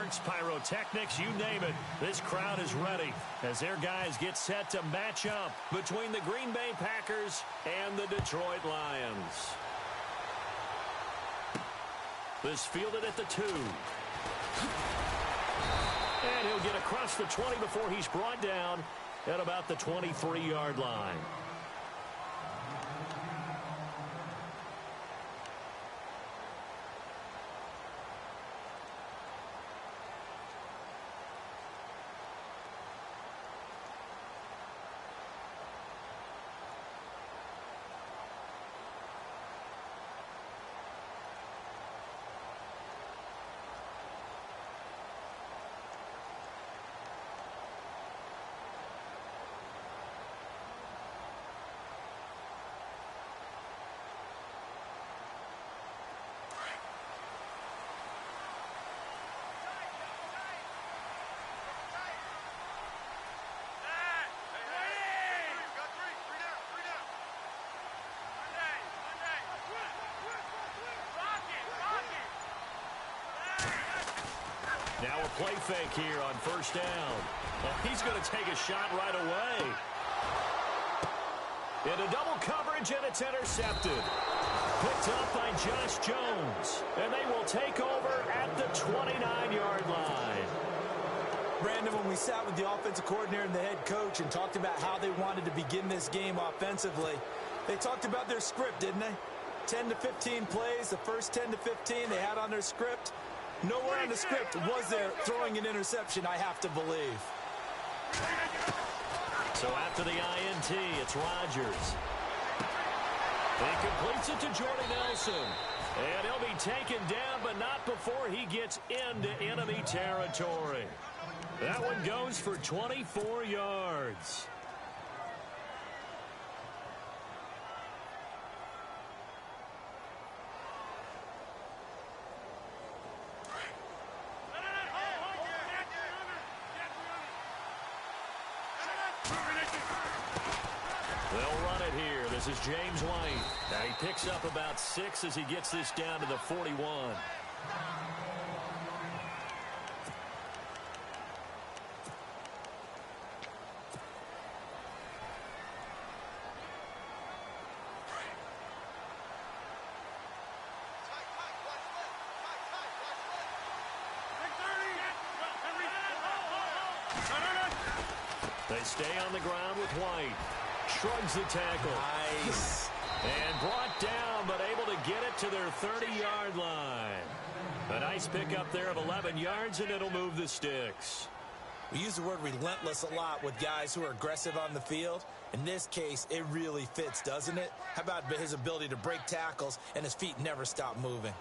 fireworks, pyrotechnics, you name it. This crowd is ready as their guys get set to match up between the Green Bay Packers and the Detroit Lions. This fielded at the 2. And he'll get across the 20 before he's brought down at about the 23-yard line. Now a play fake here on first down. And he's going to take a shot right away. Into double coverage, and it's intercepted. Picked up by Josh Jones. And they will take over at the 29-yard line. Brandon, when we sat with the offensive coordinator and the head coach and talked about how they wanted to begin this game offensively, they talked about their script, didn't they? 10 to 15 plays, the first 10 to 15 they had on their script. Nowhere on the script was there throwing an interception, I have to believe. So after the INT, it's Rodgers. He completes it to Jordy Nelson. And he'll be taken down, but not before he gets into enemy territory. That one goes for 24 yards. They'll run it here. This is James White. Now he picks up about 6 as he gets this down to the 41. They stay on the ground with White. Shrugs the tackle. Nice. And brought down, but able to get it to their 30-yard line. A nice pickup there of 11 yards, and it'll move the sticks. We use the word relentless a lot with guys who are aggressive on the field. In this case, it really fits, doesn't it? How about his ability to break tackles and his feet never stop moving?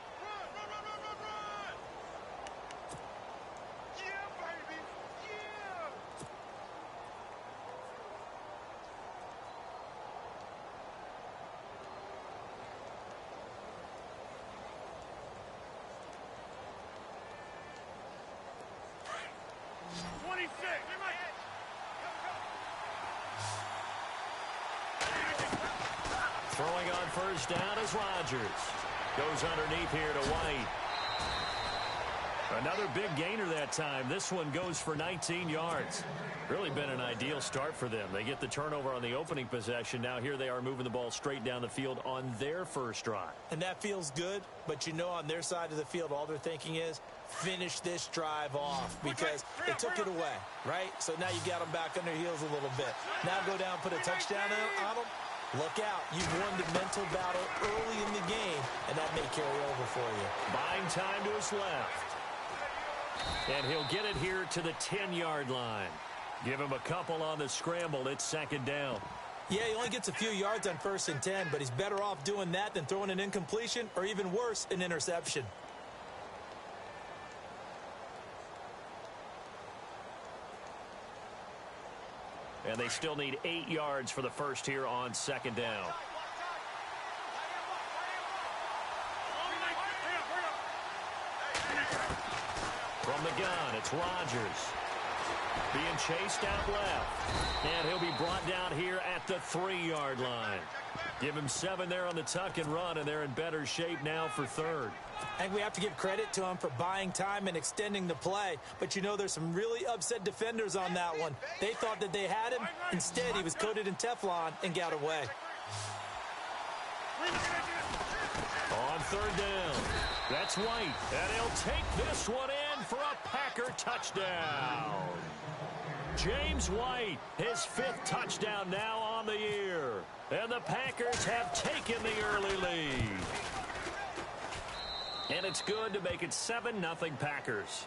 Throwing on first down is Rodgers. Goes underneath here to White. Another big gainer that time. This one goes for 19 yards. Really been an ideal start for them. They get the turnover on the opening possession. Now here they are moving the ball straight down the field on their first drive. And that feels good, but you know on their side of the field all they're thinking is finish this drive off because they took it away, right? So now you got them back on their heels a little bit. Now go down, put a touchdown on them. Look out. You've won the mental battle early in the game, and that may carry over for you. Buying time to his left. And he'll get it here to the 10-yard line. Give him a couple on the scramble. It's second down. Yeah, he only gets a few yards on 1st and 10, but he's better off doing that than throwing an incompletion or even worse, an interception. And they still need 8 yards for the first here on second down. From the gun, it's Rodgers. Being chased out left. And he'll be brought down here at the 3-yard line. Give him 7 there on the tuck and run, and they're in better shape now for third. I think we have to give credit to him for buying time and extending the play. But, you know, there's some really upset defenders on that one. They thought that they had him. Instead, he was coated in Teflon and got away. On third down, that's White. And he'll take this one in for a Packer touchdown. James White, his 5th touchdown now on the year. And the Packers have taken the early lead. And it's good to make it 7-0 Packers.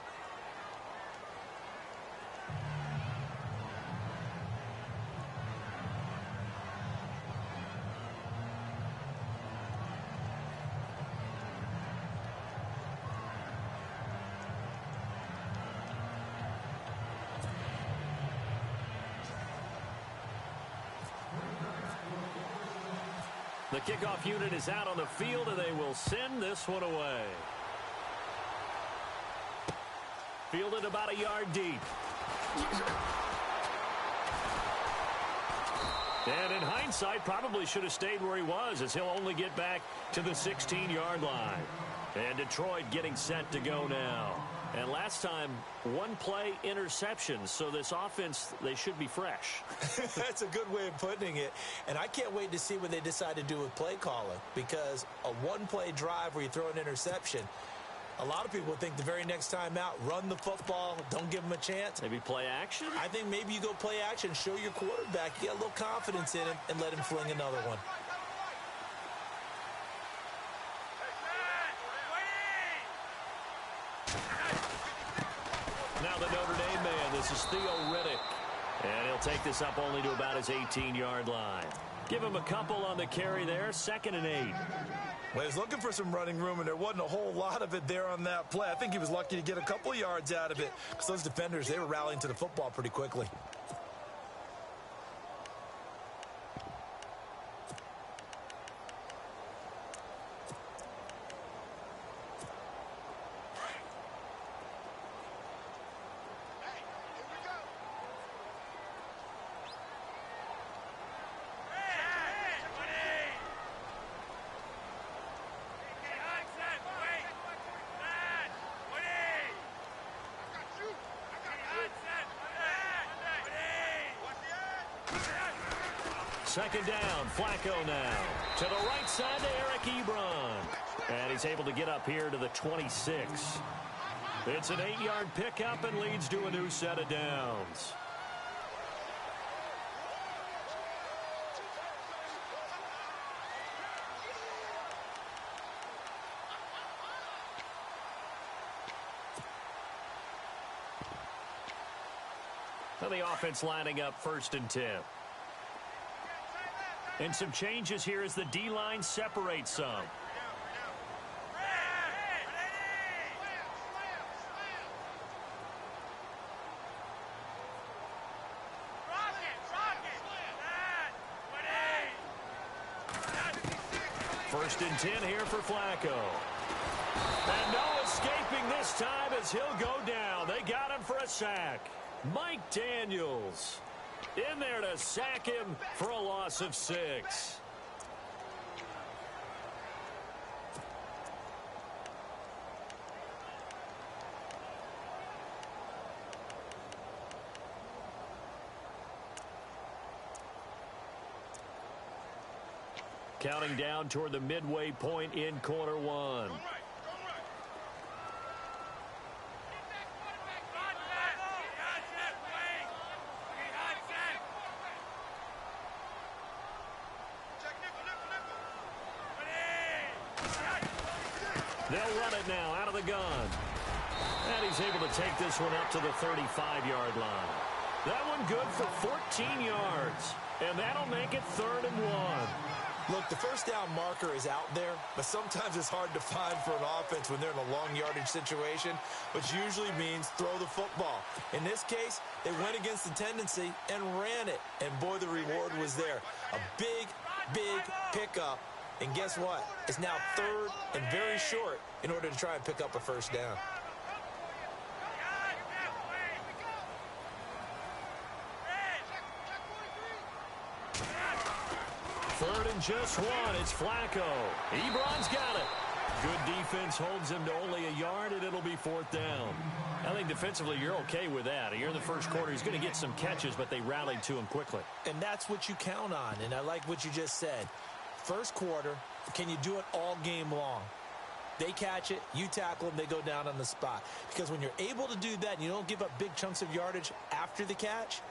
The kickoff unit is out on the field, and they will send this one away. Fielded about a yard deep. And in hindsight, probably should have stayed where he was, as he'll only get back to the 16-yard line. And Detroit getting set to go now. And last time, 1-play interception. So this offense, they should be fresh. That's a good way of putting it. And I can't wait to see what they decide to do with play calling. Because a 1-play drive where you throw an interception, a lot of people think the very next time out, run the football, don't give them a chance. Maybe play action? I think maybe you go play action, show your quarterback, get a little confidence in him, and let him fling another one. Now the Notre Dame man, this is Theo Riddick. And he'll take this up only to about his 18-yard line. Give him a couple on the carry there, 2nd and 8. Well, he was looking for some running room, and there wasn't a whole lot of it there on that play. I think he was lucky to get a couple yards out of it, because those defenders, they were rallying to the football pretty quickly. Second down, Flacco now. To the right side to Eric Ebron. And he's able to get up here to the 26. It's an 8-yard pickup and leads to a new set of downs. So the offense lining up 1st and 10. And some changes here as the D-line separates some. First and 10 here for Flacco. And no escaping this time as he'll go down. They got him for a sack. Mike Daniels in there to sack him for a loss of 6. Counting down toward the midway point in quarter 1. They'll run it now out of the gun. And he's able to take this one up to the 35-yard line. That one good for 14 yards. And that'll make it 3rd and 1. Look, the first down marker is out there, but sometimes it's hard to find for an offense when they're in a long yardage situation, which usually means throw the football. In this case, they went against the tendency and ran it. And boy, the reward was there. A big, big pickup. And guess what? It's now 3rd and very short in order to try and pick up a first down. Third and just one. It's Flacco. Ebron's got it. Good defense holds him to only a yard, and it'll be fourth down. I think defensively you're okay with that. Here in the first quarter, he's going to get some catches, but they rallied to him quickly. And that's what you count on, and I like what you just said. First quarter, can you do it all game long? They catch it, you tackle them, they go down on the spot. Because when you're able to do that and you don't give up big chunks of yardage after the catch,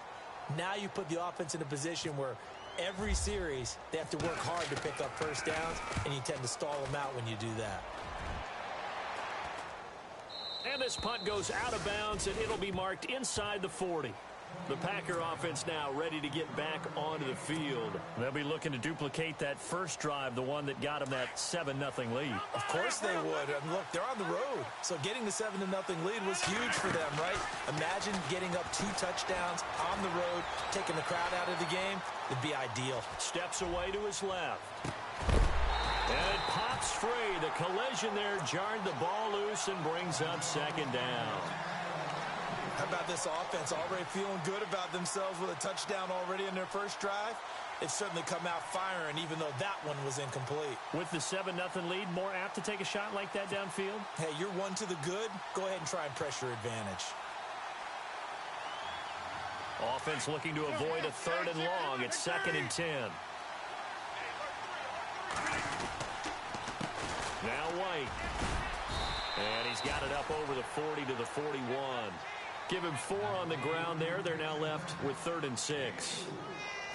now you put the offense in a position where every series they have to work hard to pick up first downs, and you tend to stall them out when you do that. And this punt goes out of bounds, and it'll be marked inside the 40. The Packer offense now ready to get back onto the field. They'll be looking to duplicate that first drive, the one that got them that 7-0 lead. Of course they would. And look, they're on the road. So getting the 7-0 lead was huge for them, right? Imagine getting up 2 touchdowns on the road, taking the crowd out of the game. It'd be ideal. Steps away to his left. And it pops free. The collision there jarred the ball loose and brings up second down. How about this offense already feeling good about themselves with a touchdown already in their first drive? They've certainly come out firing, even though that one was incomplete. With the 7-0 lead, more apt to take a shot like that downfield? Hey, you're one to the good. Go ahead and try and pressure advantage. Offense looking to avoid a 3rd and long. It's 2nd and 10. Now White. And he's got it up over the 40 to the 41. Give him 4 on the ground there. They're now left with 3rd and 6.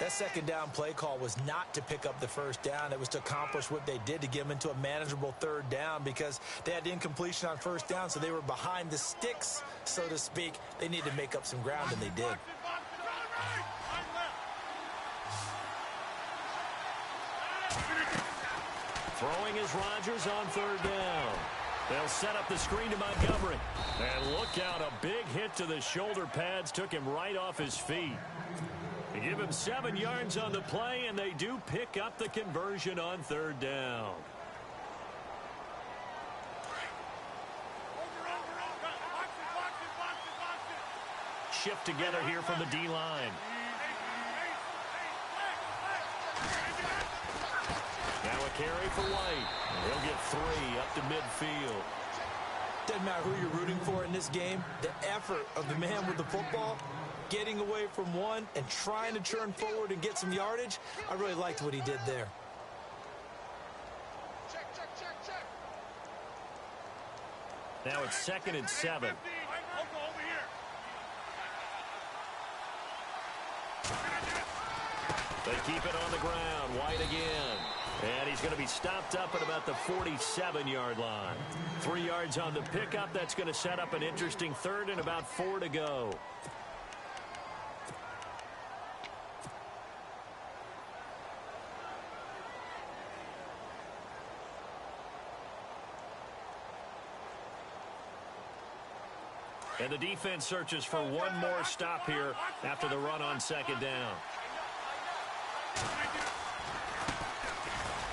That second down play call was not to pick up the first down. It was to accomplish what they did, to get them into a manageable 3rd down, because they had incompletion on first down, so they were behind the sticks, so to speak. They needed to make up some ground, and they did. Throwing is Rodgers on 3rd down. They'll set up the screen to Montgomery. And look out, a big hit to the shoulder pads took him right off his feet. They give him 7 yards on the play, and they do pick up the conversion on 3rd down. Shift together here from the D-line. Now a carry for White. He'll get 3 up to midfield. Doesn't matter who you're rooting for in this game. The effort of the man with the football, getting away from one and trying to turn forward and get some yardage, I really liked what he did there. Now it's 2nd and 7. They keep it on the ground. White again. And he's going to be stopped up at about the 47-yard line. 3 yards on the pickup. That's going to set up an interesting 3rd and about 4 to go. And the defense searches for one more stop here after the run on 2nd down.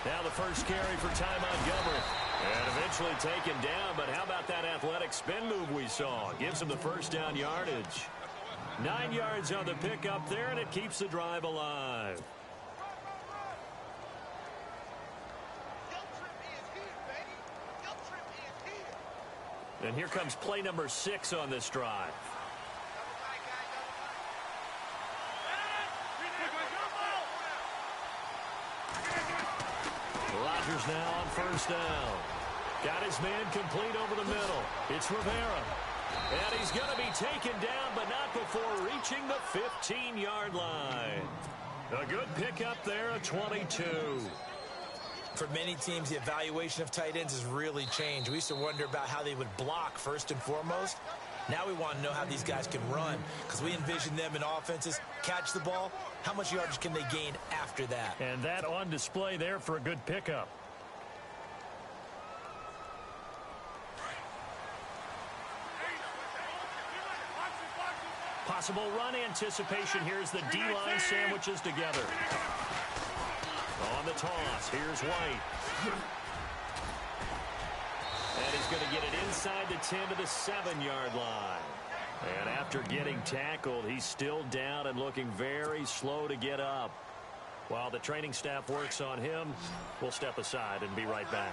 Now the first carry for Ty Montgomery. And eventually taken down, but how about that athletic spin move we saw? Gives him the first down yardage. 9 yards on the pickup there, and it keeps the drive alive. And here comes play number 6 on this drive. Rodgers now on 1st down. Got his man complete over the middle. It's Rivera. And he's going to be taken down, but not before reaching the 15-yard line. A good pickup there at 22. For many teams, the evaluation of tight ends has really changed. We used to wonder about how they would block first and foremost. Now we want to know how these guys can run, because we envision them in offenses catch the ball. How much yardage can they gain after that? And that on display there for a good pickup. Possible run anticipation here as the D-line sandwiches together. On the toss, here's White. And he's going to get it inside the 10 to the 7-yard line. And after getting tackled, he's still down and looking very slow to get up. While the training staff works on him, we'll step aside and be right back.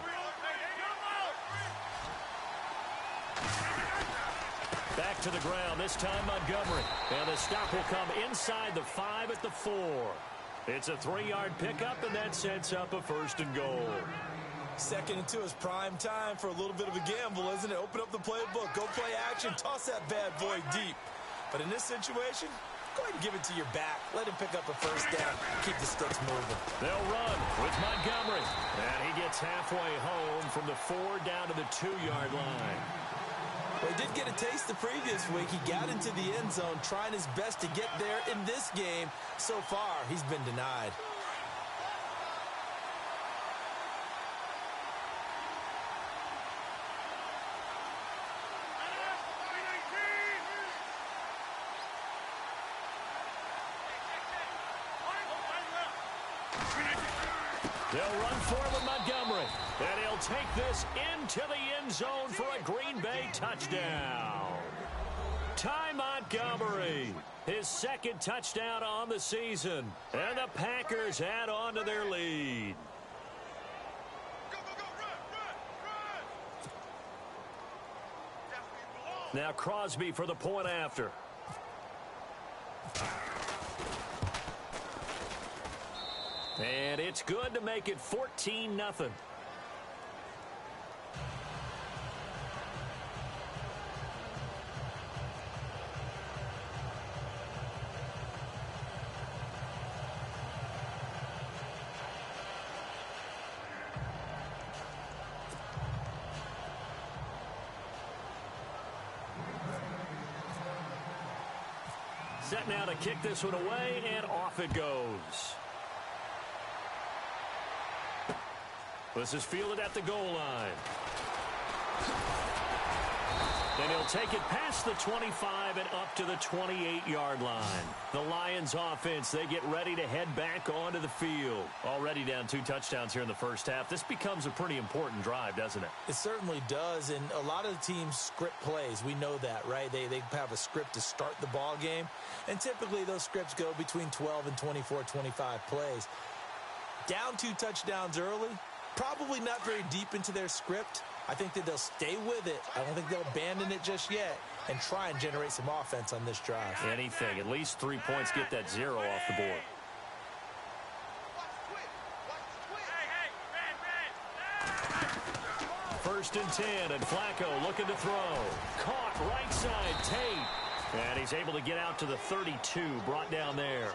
Back to the ground, this time Montgomery. And the stop will come inside the 5 at the 4. It's a 3-yard pickup, and that sets up a 1st and goal. 2nd and 2 is prime time for a little bit of a gamble, isn't it? Open up the playbook, go play action, toss that bad boy deep. But in this situation, go ahead and give it to your back. Let him pick up a 1st down. Keep the sticks moving. They'll run with Montgomery. And he gets halfway home from the 4 down to the 2-yard line. Well, he did get a taste the previous week. He got into the end zone trying his best to get there in this game. So far, he's been denied. They'll run forward Montgomery. And he'll take this into the end zone for a Green Bay touchdown. Ty Montgomery, his 2nd touchdown on the season. And the Packers add on to their lead. Now Crosby for the point after. And it's good to make it 14-0. Set now to kick this one away, and off it goes. This is fielded at the goal line. Then he'll take it past the 25 and up to the 28-yard line. The Lions offense, they get ready to head back onto the field. Already down 2 touchdowns here in the first half. This becomes a pretty important drive, doesn't it? It certainly does, and a lot of the teams script plays. We know that, right? They have a script to start the ball game, and typically those scripts go between 12 and 24, 25 plays. Down 2 touchdowns early, probably not very deep into their script. I think that they'll stay with it. I don't think they'll abandon it just yet and try and generate some offense on this drive. Anything. At least 3 points, get that 0 off the board. First and 10, and Flacco looking to throw. Caught right side, Tate. And he's able to get out to the 32, brought down there.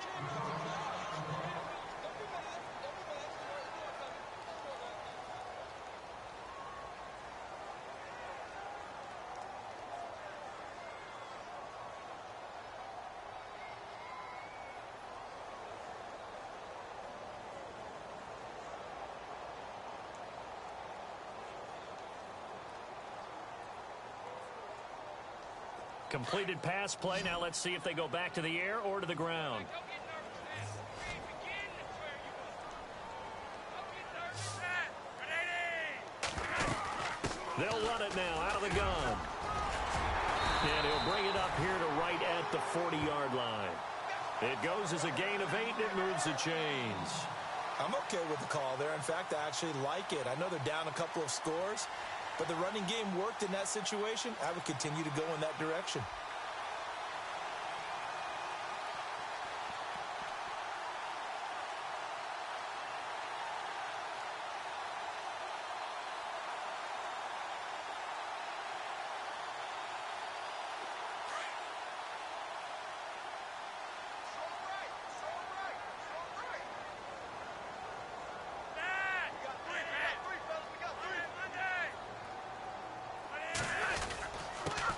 Completed pass play. Now let's see if they go back to the air or to the ground. They'll run it now out of the gun. And he'll bring it up here to right at the 40-yard line. It goes as a gain of 8, and it moves the chains. I'm okay with the call there. In fact, I actually like it. I know they're down a couple of scores, but the running game worked in that situation. I would continue to go in that direction.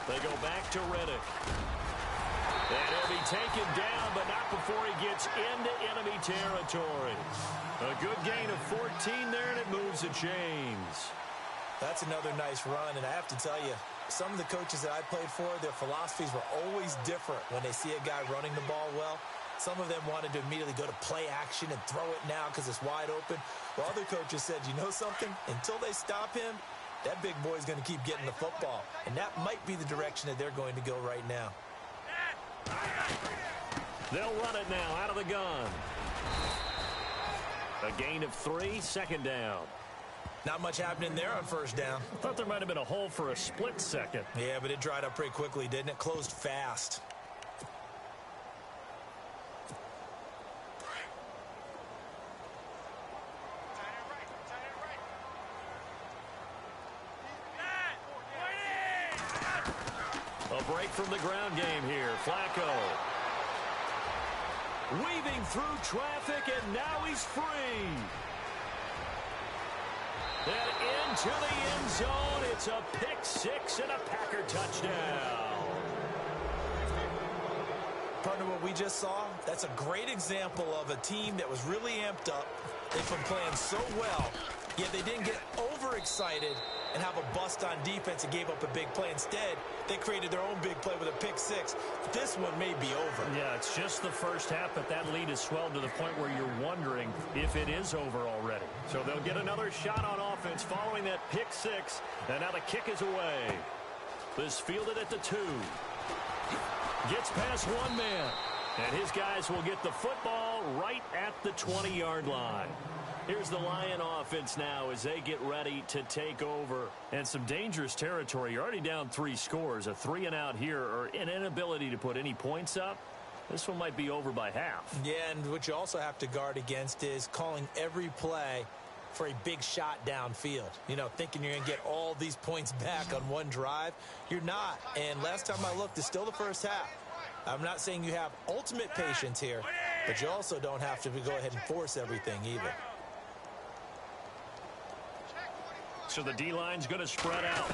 They go back to Riddick. And he'll be taken down, but not before he gets into enemy territory. A good gain of 14 there, and it moves the chains. That's another nice run, and I have to tell you, some of the coaches that I played for, their philosophies were always different when they see a guy running the ball well. Some of them wanted to immediately go to play action and throw it now because it's wide open. While other coaches said, you know something? Until they stop him, that big boy's going to keep getting the football. And that might be the direction that they're going to go right now. They'll run it now out of the gun. A gain of 3, second down. Not much happening there on first down. Thought there might have been a hole for a split second. Yeah, but it dried up pretty quickly, didn't it? Closed fast. A break from the ground game here. Flacco. Weaving through traffic, and now he's free. And into the end zone. It's a pick six and a Packer touchdown. Partner, what we just saw, that's a great example of a team that was really amped up. They've been playing so well, yet they didn't get overexcited and have a bust on defense and gave up a big play. Instead, they created their own big play with a pick six. This one may be over. Yeah, it's just the first half, but that lead has swelled to the point where you're wondering if it is over already. So they'll get another shot on offense following that pick six, and now the kick is away. This fielded at the 2. Gets past one man, and his guys will get the football right at the 20-yard line. Here's the Lion offense now as they get ready to take over. And some dangerous territory. You're already down 3 scores. A 3-and-out here, or an inability to put any points up. This one might be over by half. Yeah, and what you also have to guard against is calling every play for a big shot downfield. You know, thinking you're going to get all these points back on one drive. You're not. And last time I looked, it's still the first half. I'm not saying you have ultimate patience here, but you also don't have to go ahead and force everything either. So the D-line's going to spread out.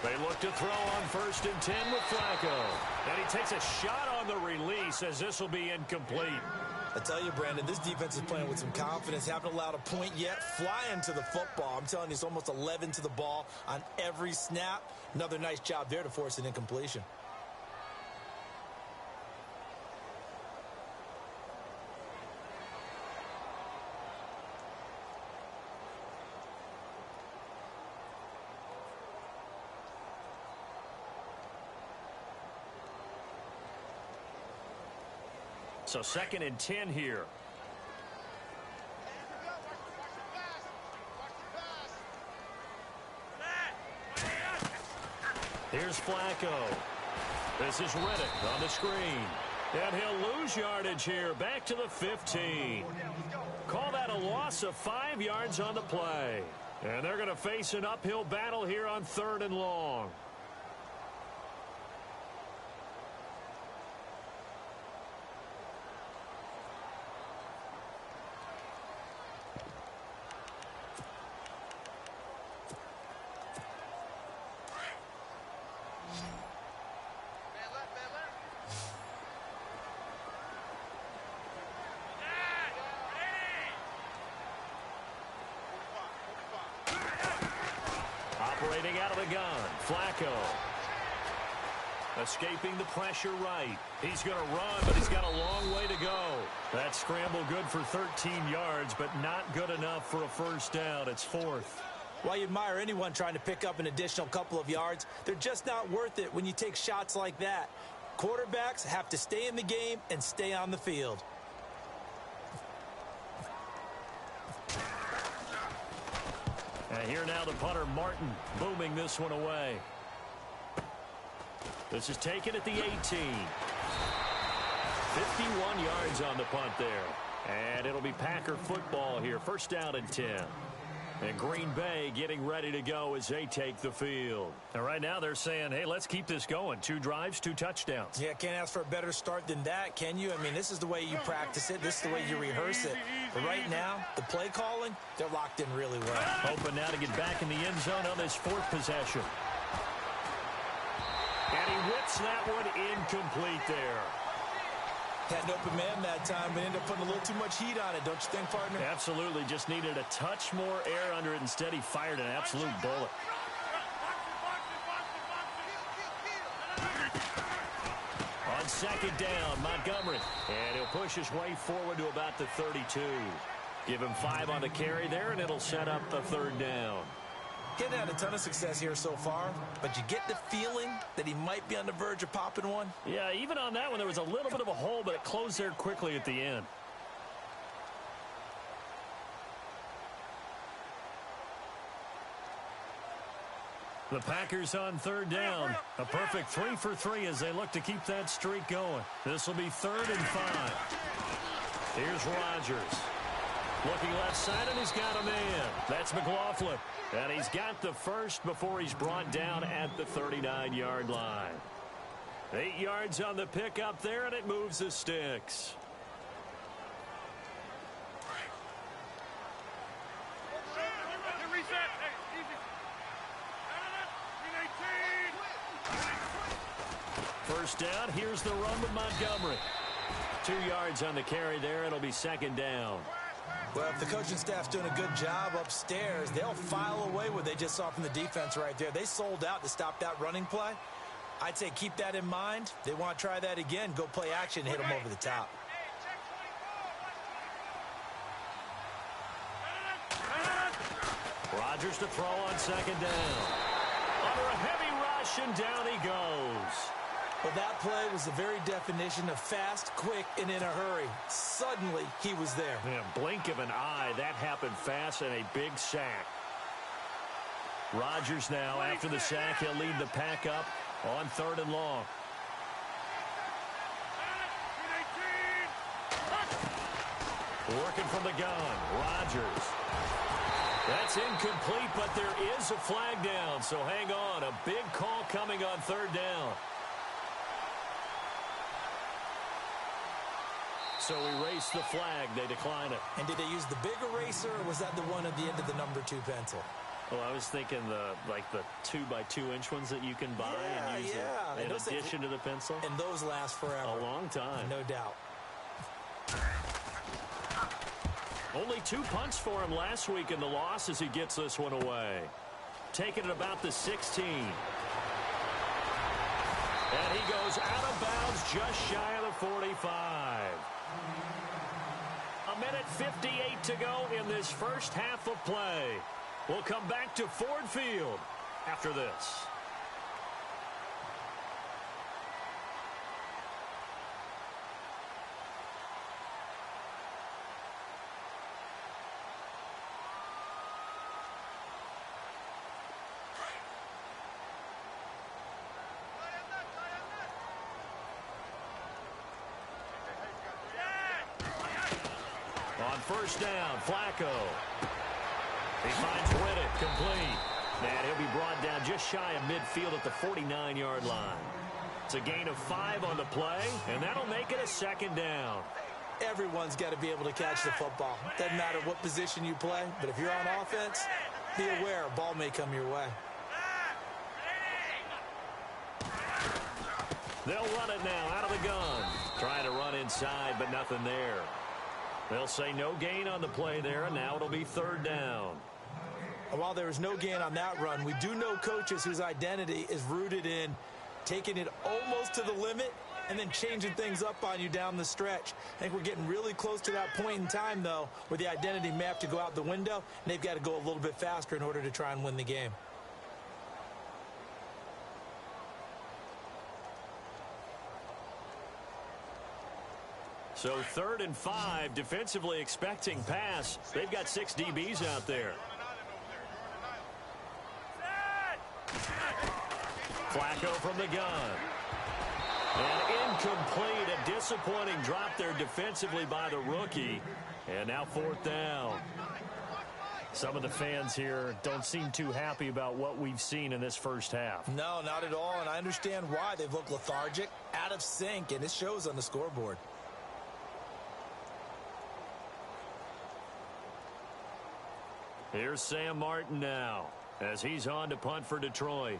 They look to throw on 1st and 10 with Flacco. And he takes a shot on the release as this will be incomplete. I tell you, Brandon, this defense is playing with some confidence. Haven't allowed a point yet. Flying to the football. I'm telling you, it's almost 11 to the ball on every snap. Another nice job there to force an incompletion. So 2nd and 10 here. Here's Flacco. This is Riddick on the screen. And he'll lose yardage here. Back to the 15. Call that a loss of 5 yards on the play. And they're going to face an uphill battle here on 3rd and long. Operating out of the gun, Flacco. Escaping the pressure right. He's going to run, but he's got a long way to go. That scramble good for 13 yards, but not good enough for a first down. It's 4th. While you admire anyone trying to pick up an additional couple of yards, they're just not worth it when you take shots like that. Quarterbacks have to stay in the game and stay on the field. And here now the punter, Martin, booming this one away. This is taken at the 18. 51 yards on the punt there. And it'll be Packer football here. 1st down and 10. And Green Bay getting ready to go as they take the field. And right now they're saying, hey, let's keep this going. 2 drives, 2 touchdowns. Yeah, can't ask for a better start than that, can you? I mean, this is the way you practice it. This is the way you rehearse it. But right now, the play calling, they're locked in really well. Hoping now to get back in the end zone on this 4th possession. And he whips that one incomplete there. Had an open man that time, but ended up putting a little too much heat on it, don't you think, partner? Absolutely. Just needed a touch more air under it. Instead, he fired an absolute bullet. On 2nd down, Montgomery. And he'll push his way forward to about the 32. Give him 5 on the carry there, and it'll set up the 3rd down. Getting had a ton of success here so far, but you get the feeling that he might be on the verge of popping one. Yeah, even on that one, there was a little bit of a hole, but it closed there quickly at the end. The Packers on third down. A perfect 3 for 3 as they look to keep that streak going. This will be 3rd and 5. Here's Rodgers. Looking left side, and he's got a man. That's McLaughlin. And he's got the first before he's brought down at the 39-yard line. 8 yards on the pickup there, and it moves the sticks. First down, here's the run with Montgomery. 2 yards on the carry there. It'll be 2nd down. Well, if the coaching staff's doing a good job upstairs, they'll file away what they just saw from the defense right there. They sold out to stop that running play. I'd say keep that in mind. They want to try that again. Go play action and hit them over the top. Rodgers to throw on 2nd down. Under a heavy rush, and down he goes. Well, that play was the very definition of fast, quick, and in a hurry. Suddenly, he was there. Yeah, blink of an eye. That happened fast and a big sack. Rodgers now, after the sack, he'll lead the pack up on 3rd and long. Working from the gun, Rodgers. That's incomplete, but there is a flag down, so hang on. A big call coming on 3rd down. So erase the flag. They decline it. And did they use the big eraser, or was that the one at the end of the number 2 pencil? Well, I was thinking the 2x2-inch ones that you can buy and use in addition to the pencil. And those last forever. A long time. No doubt. Only 2 punts for him last week in the loss as he gets this one away. Taking it about the 16. And he goes out of bounds just shy of the 45. A minute 58 to go in this first half of play. We'll come back to Ford Field after this. On first down, Flacco. He finds Riddick, complete. And he'll be brought down just shy of midfield at the 49-yard line. It's a gain of 5 on the play, and that'll make it a 2nd down. Everyone's got to be able to catch the football. Doesn't matter what position you play, but if you're on offense, be aware a ball may come your way. They'll run it now out of the gun. Trying to run inside, but nothing there. They'll say no gain on the play there, and now it'll be 3rd down. And while there was no gain on that run, we do know coaches whose identity is rooted in taking it almost to the limit and then changing things up on you down the stretch. I think we're getting really close to that point in time, though, where the identity may have to go out the window, and they've got to go a little bit faster in order to try and win the game. So 3rd and 5, defensively expecting pass. They've got 6 DBs out there. Flacco from the gun. And incomplete. A disappointing drop there defensively by the rookie. And now 4th down. Some of the fans here don't seem too happy about what we've seen in this first half. No, not at all, and I understand why. They've looked lethargic, out of sync, and it shows on the scoreboard. Here's Sam Martin now as he's on to punt for Detroit.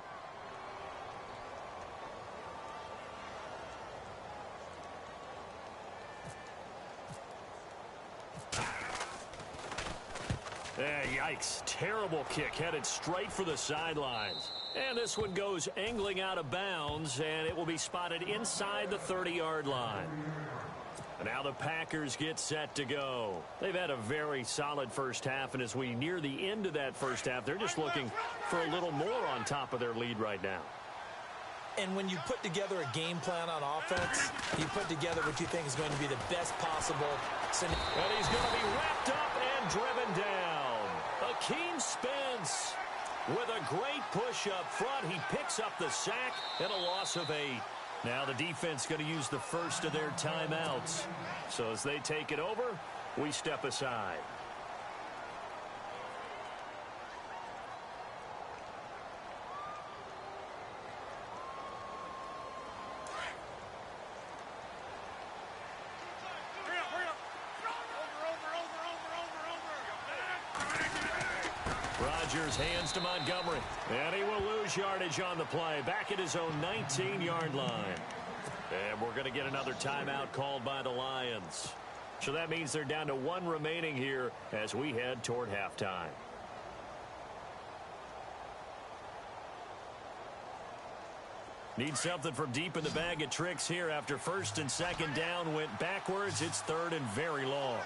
Yikes. Terrible kick headed straight for the sidelines. And this one goes angling out of bounds, and it will be spotted inside the 30-yard line. Now the Packers get set to go. They've had a very solid first half, and as we near the end of that first half, they're just looking for a little more on top of their lead right now. And when you put together a game plan on offense, you put together what you think is going to be the best possible scenario. And he's going to be wrapped up and driven down. Akeem Spence. With a great push up front, he picks up the sack and a loss of 8. Now the defense going to use the first of their timeouts. So as they take it over, we step aside. Rodgers hands to Montgomery. And he will lose yardage on the play. Back at his own 19-yard line. And we're going to get another timeout called by the Lions. So that means they're down to 1 remaining here as we head toward halftime. Need something from deep in the bag of tricks here after first and second down went backwards. It's third and very long.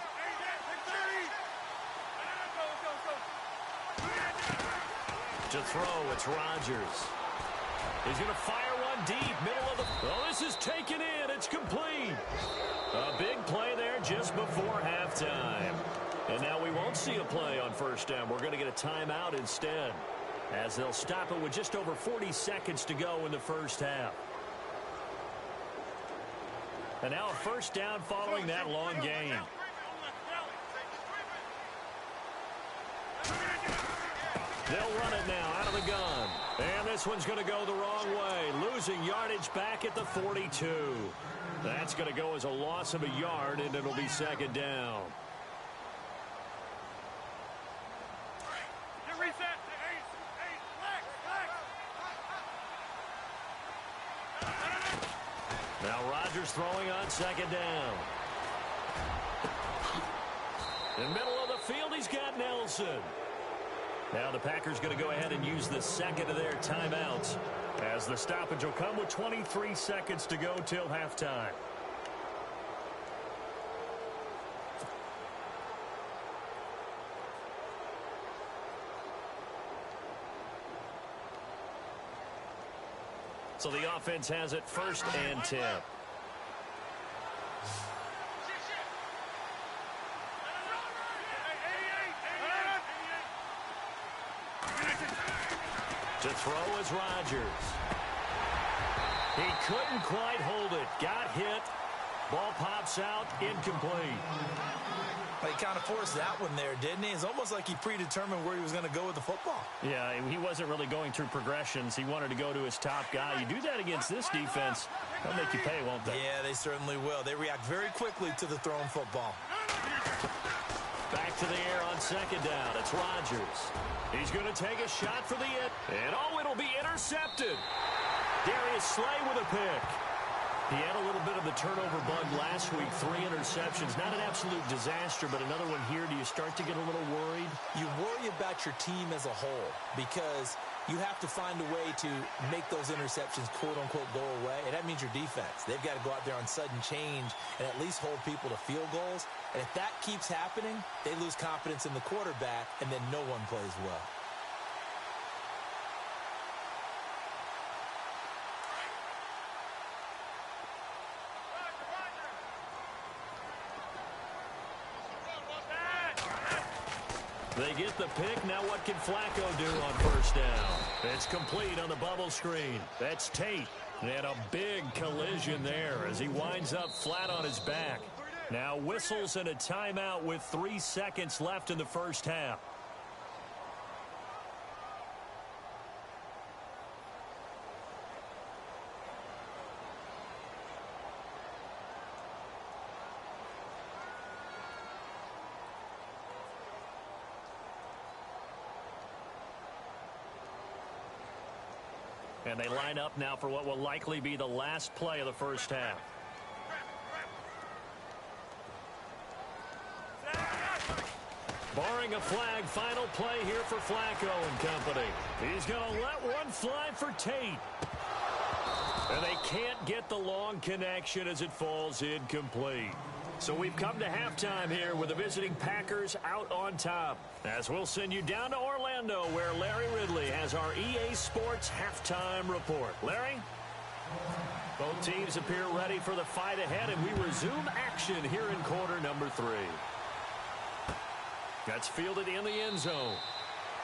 To throw, it's Rodgers. He's going to fire one deep, middle of the... Oh, this is taken in. It's complete. A big play there just before halftime. And now we won't see a play on first down. We're going to get a timeout instead, as they'll stop it with just over 40 seconds to go in the first half. And now a first down following that long gain. They'll run it now out of the gun. And this one's going to go the wrong way. Losing yardage back at the 42. That's going to go as a loss of a yard, and it'll be second down. Now Rodgers throwing on second down. In the middle of the field, he's got Nelson. Now the Packers going to go ahead and use the second of their timeouts, as the stoppage will come with 23 seconds to go till halftime. So the offense has it first and 10. To throw is Rodgers. He couldn't quite hold it. Got hit. Ball pops out. Incomplete. He kind of forced that one there, didn't he? It's almost like he predetermined where he was going to go with the football. Yeah, he wasn't really going through progressions. He wanted to go to his top guy. You do that against this defense, they'll make you pay, won't they? Yeah, they certainly will. They react very quickly to the thrown football. Back to the air on second down. It's Rodgers. He's going to take a shot for the end. And, oh, it'll be intercepted. Darius Slay with a pick. He had a little bit of the turnover bug last week. 3 interceptions. Not an absolute disaster, but another one here. Do you start to get a little worried? You worry about your team as a whole because you have to find a way to make those interceptions, quote-unquote, go away. And that means your defense. They've got to go out there on sudden change and at least hold people to field goals. And if that keeps happening, they lose confidence in the quarterback, and then no one plays well. They get the pick. Now what can Flacco do on first down? It's complete on the bubble screen. That's Tate. And a big collision there as he winds up flat on his back. Now whistles and a timeout with 3 seconds left in the first half. And they line up now for what will likely be the last play of the first half. Barring a flag, final play here for Flacco and company. He's going to let one fly for Tate. And they can't get the long connection as it falls incomplete. So we've come to halftime here with the visiting Packers out on top. As we'll send you down to Orlando, where Larry Ridley has our EA Sports halftime report. Larry? Both teams appear ready for the fight ahead, and we resume action here in quarter number 3. That's fielded in the end zone.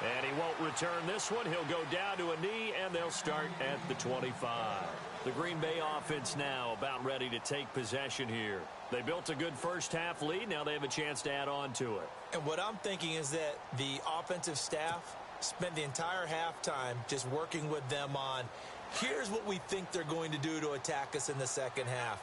And he won't return this one. He'll go down to a knee, and they'll start at the 25. The Green Bay offense now about ready to take possession here. They built a good first-half lead. Now they have a chance to add on to it. And what I'm thinking is that the offensive staff spent the entire halftime just working with them on, here's what we think they're going to do to attack us in the second half.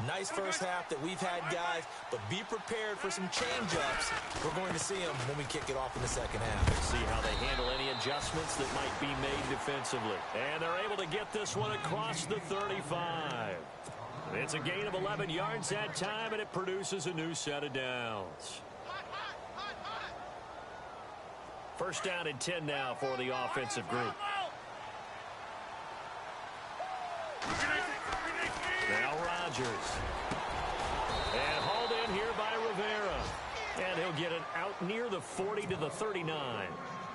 Nice first half that we've had, guys, but be prepared for some change-ups. We're going to see them when we kick it off in the second half. See how they handle any adjustments that might be made defensively. And they're able to get this one across the 35. It's a gain of 11 yards that time, and it produces a new set of downs. First down and 10 now for the offensive group. Now Rodgers. And hauled in here by Rivera. And he'll get it out near the 40 to the 39.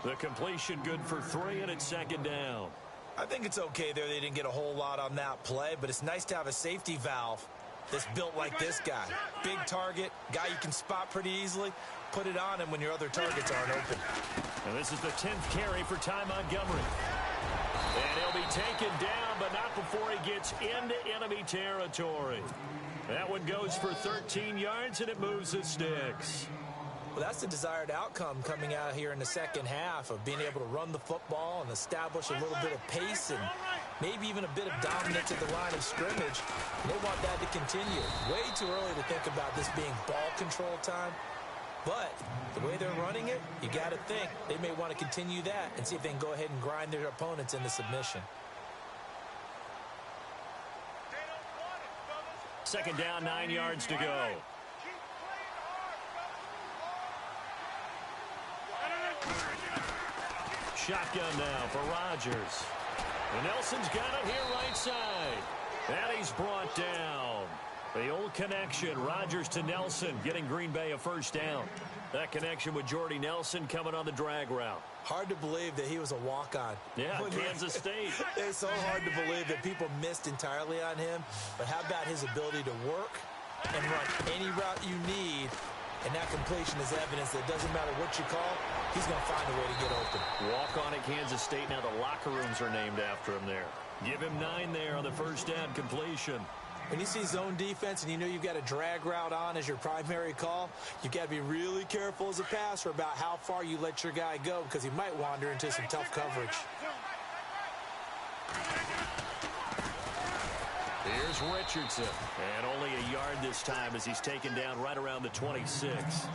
The completion good for 3, and it's second down. I think it's okay there. They didn't get a whole lot on that play, but it's nice to have a safety valve that's built like this guy. Big target, guy you can spot pretty easily. Put it on him when your other targets aren't open. And this is the 10th carry for Ty Montgomery. And he'll be taken down, but not before he gets into enemy territory. That one goes for 13 yards, and it moves the sticks. Well, that's the desired outcome coming out here in the second half of being able to run the football and establish a little bit of pace and maybe even a bit of dominance at the line of scrimmage. And they want that to continue. Way too early to think about this being ball control time. But the way they're running it, you got to think they may want to continue that and see if they can go ahead and grind their opponents into submission. Second down, 9 yards to go. Shotgun now for Rodgers. And Nelson's got it here right side. And he's brought down. The old connection, Rodgers to Nelson, getting Green Bay a first down. That connection with Jordy Nelson coming on the drag route. Hard to believe that he was a walk-on. Yeah, Kansas State. It's so hard to believe that people missed entirely on him. But how about his ability to work and run any route you need? And that completion is evidence that it doesn't matter what you call, he's going to find a way to get open. Walk on at Kansas State. Now the locker rooms are named after him there. Give him 9 there on the first down completion. When you see zone defense and you know you've got a drag route on as your primary call, you've got to be really careful as a passer about how far you let your guy go because he might wander into some tough coverage. Here's Richardson. And only a yard this time as he's taken down right around the 26.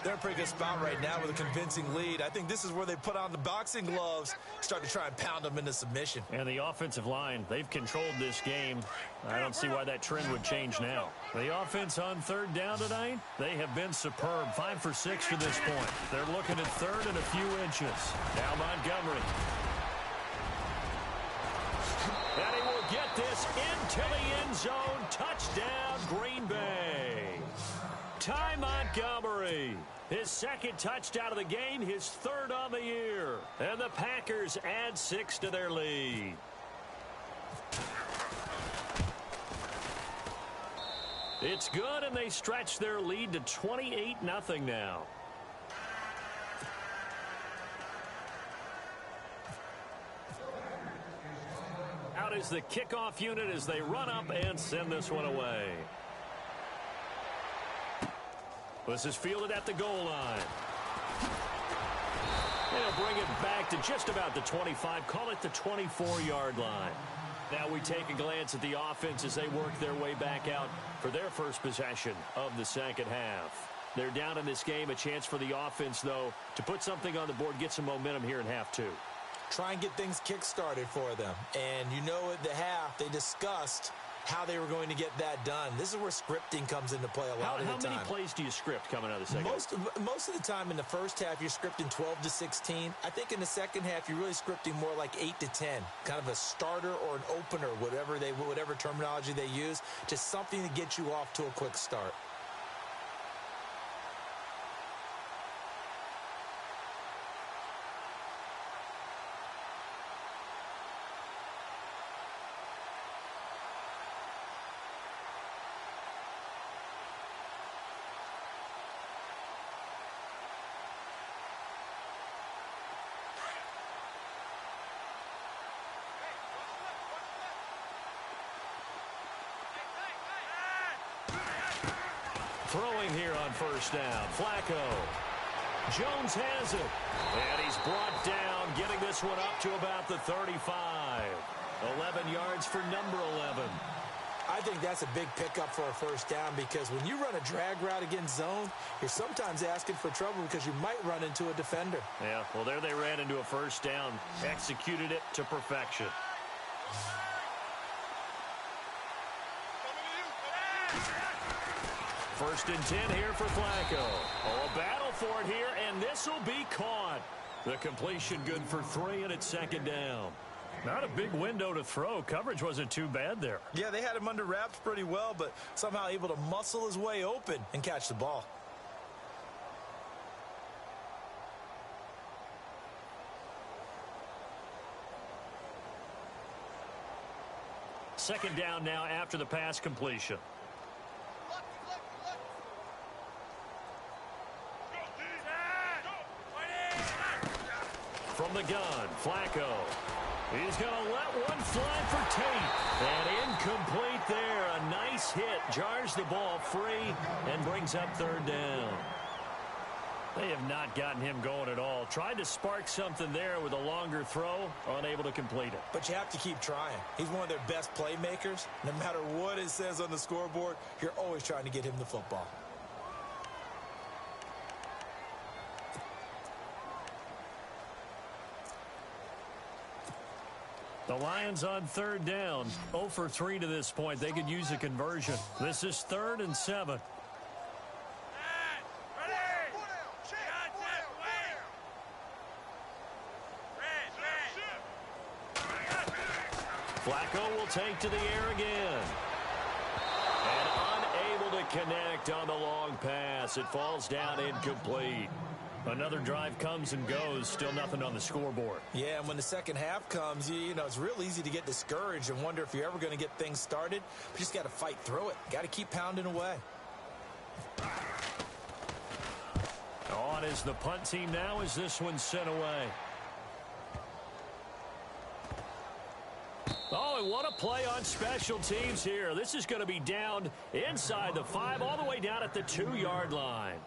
They're in a pretty good spot right now with a convincing lead. I think this is where they put on the boxing gloves, start to try and pound them into submission. And the offensive line, they've controlled this game. I don't see why that trend would change now. The offense on third down tonight, they have been superb. 5 for 6 to this point. They're looking at third and a few inches. Now Montgomery. And he will get this into the end zone. Touchdown, Green Bay. Ty Montgomery, his second touchdown of the game, his third on the year. And the Packers add 6 to their lead. It's good, and they stretch their lead to 28-0 now. Out is the kickoff unit as they run up and send this one away. This is fielded at the goal line. They'll bring it back to just about the 25. Call it the 24-yard line. Now we take a glance at the offense as they work their way back out for their first possession of the second half. They're down in this game. A chance for the offense, though, to put something on the board, get some momentum here in half 2. Try and get things kick-started for them. And you know at the half, they discussed how they were going to get that done. This is where scripting comes into play a lot of the time. How many plays do you script coming out of the second half? Most of the time in the first half, you're scripting 12 to 16. I think in the second half, you're really scripting more like 8 to 10. Kind of a starter or an opener, whatever terminology they use. Just something to get you off to a quick start. throwing here on first down. Flacco. Jones has it. And he's brought down, getting this one up to about the 35. 11 yards for number 11. I think that's a big pickup for a first down because when you run a drag route against zone, you're sometimes asking for trouble because you might run into a defender. Yeah, well, there they ran into a first down. Executed it to perfection. First and 10 here for Flacco. Oh, a battle for it here, and this will be caught. The completion good for 3, and it's second down. Not a big window to throw. Coverage wasn't too bad there. Yeah, they had him under wraps pretty well, but somehow able to muscle his way open and catch the ball. Second down now after the pass completion. From the gun, Flacco. He's going to let one fly for Tate. And incomplete there. A nice hit. Jars the ball free and brings up third down. They have not gotten him going at all. Tried to spark something there with a longer throw. Unable to complete it. But you have to keep trying. He's one of their best playmakers. No matter what it says on the scoreboard, you're always trying to get him the football. The Lions on third down. 0 for 3 to this point. They could use a conversion. This is 3rd and 7. Flacco will take to the air again. And unable to connect on the long pass. It falls down incomplete. Another drive comes and goes. Still nothing on the scoreboard. Yeah, and when the second half comes, you know, it's real easy to get discouraged and wonder if you're ever going to get things started. But you just got to fight through it. Got to keep pounding away. On is the punt team now as this one's sent away. Oh, and what a play on special teams here. This is going to be down inside the 5, all the way down at the 2-yard line.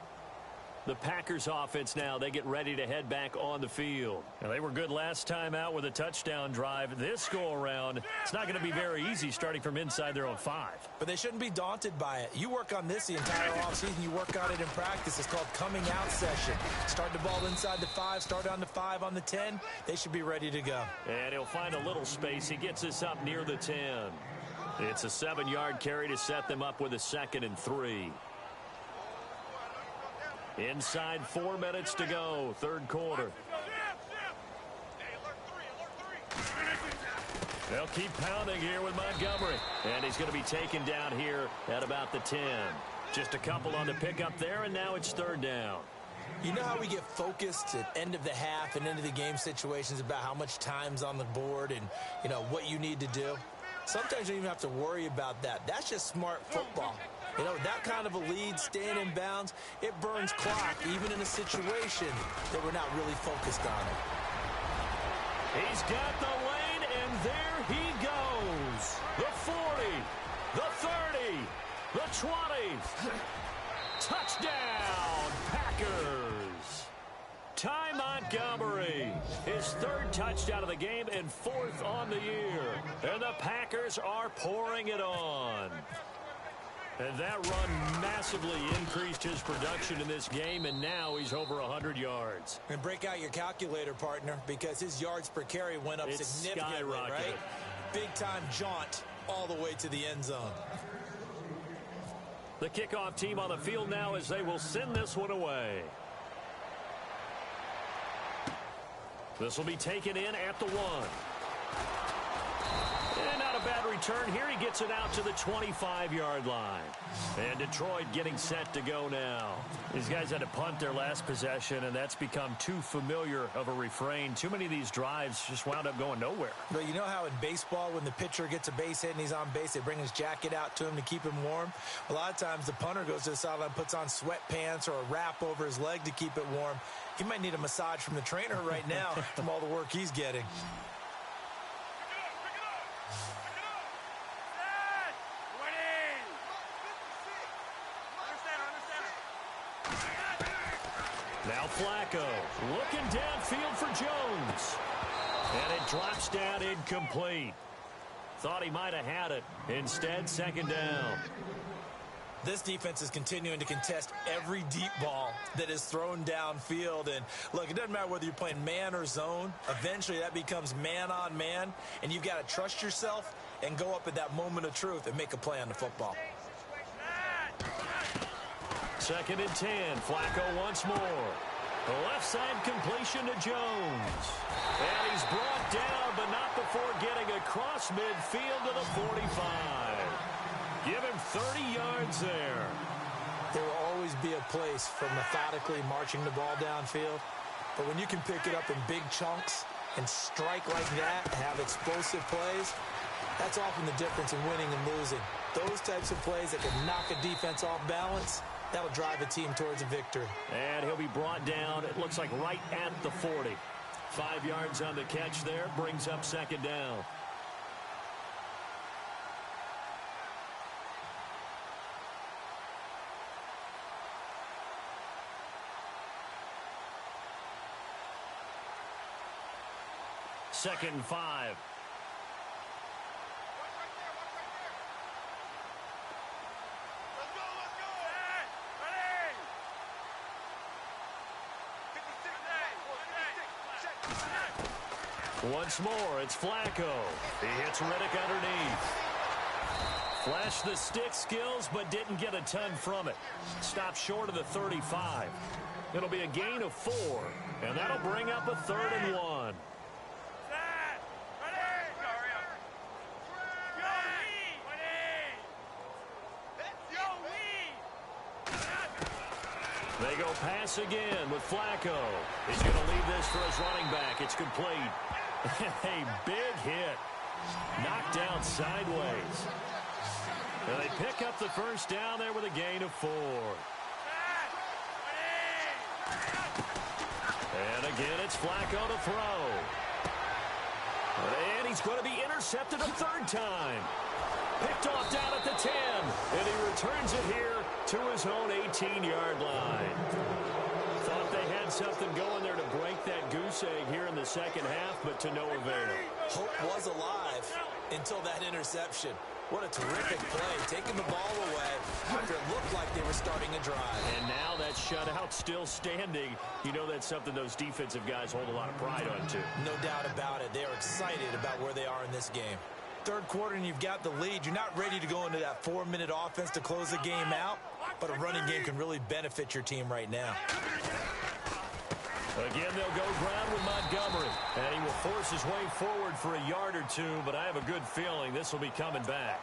The Packers offense now, they get ready to head back on the field. Now, they were good last time out with a touchdown drive. This go-around, it's not going to be very easy starting from inside their own 5. But they shouldn't be daunted by it. You work on this the entire offseason. You work on it in practice. It's called coming out session. Start the ball inside the 5, start on the 5, on the 10. They should be ready to go. And he'll find a little space. He gets us up near the 10. It's a 7-yard carry to set them up with a 2nd and 3. Inside 4 minutes to go, third quarter. They'll keep pounding here with Montgomery. And he's going to be taken down here at about the 10. Just a couple on the pickup there, and now it's third down. You know how we get focused at end of the half and end of the game situations about how much time's on the board and, you know, what you need to do? Sometimes you don't even have to worry about that. That's just smart football. You know, that kind of a lead, staying in bounds, it burns clock, even in a situation that we're not really focused on it. He's got the lane, and there he goes. The 40, the 30, the 20. Touchdown, Packers. Ty Montgomery, his 3rd touchdown of the game and 4th on the year. And the Packers are pouring it on. And that run massively increased his production in this game, and now he's over 100 yards. And break out your calculator, partner, because his yards per carry went up significantly, right? Big-time jaunt all the way to the end zone. The kickoff team on the field now as they will send this one away. This will be taken in at the 1. And not a bad return here. He gets it out to the 25-yard line. And Detroit getting set to go now. These guys had to punt their last possession, and that's become too familiar of a refrain. Too many of these drives just wound up going nowhere. But you know how in baseball, when the pitcher gets a base hit and he's on base, they bring his jacket out to him to keep him warm? A lot of times the punter goes to the sideline, puts on sweatpants or a wrap over his leg to keep it warm. He might need a massage from the trainer right now from all the work he's getting. Flacco. Looking downfield for Jones. And it drops down incomplete. Thought he might have had it. Instead, second down. This defense is continuing to contest every deep ball that is thrown downfield. And, look, it doesn't matter whether you're playing man or zone. Eventually, that becomes man-on-man, and you've got to trust yourself and go up at that moment of truth and make a play on the football. 2nd and 10. Flacco once more. The left side completion to Jones. And he's brought down, but not before getting across midfield to the 45. Give him 30 yards there. There will always be a place for methodically marching the ball downfield. But when you can pick it up in big chunks and strike like that, have explosive plays, that's often the difference in winning and losing. Those types of plays that can knock a defense off balance, that'll drive a team towards a victory. And he'll be brought down, it looks like right at the 40. 5 yards on the catch there, brings up second down. Second and 5. Once more, it's Flacco. He hits Riddick underneath. Flashed the stick skills, but didn't get a ton from it. Stopped short of the 35. It'll be a gain of 4, and that'll bring up a 3rd and 1. They go pass again with Flacco. He's going to leave this for his running back. It's complete. A big hit. Knocked down sideways. And they pick up the first down there with a gain of 4. And again, it's Flacco to throw. And he's going to be intercepted a 3rd time. Picked off down at the 10. And he returns it here to his own 18-yard line. Thought they had something going there to break that goose egg here in the second half, but to no avail. Hope was alive until that interception. What a terrific play, taking the ball away after it looked like they were starting a drive. And now that shutout still standing. You know that's something those defensive guys hold a lot of pride on, too. No doubt about it. They are excited about where they are in this game. 3rd quarter and you've got the lead. You're not ready to go into that 4-minute offense to close the game out, but a running game can really benefit your team right now. Again, they'll go ground with Montgomery, and he will force his way forward for a yard or 2, but I have a good feeling this will be coming back.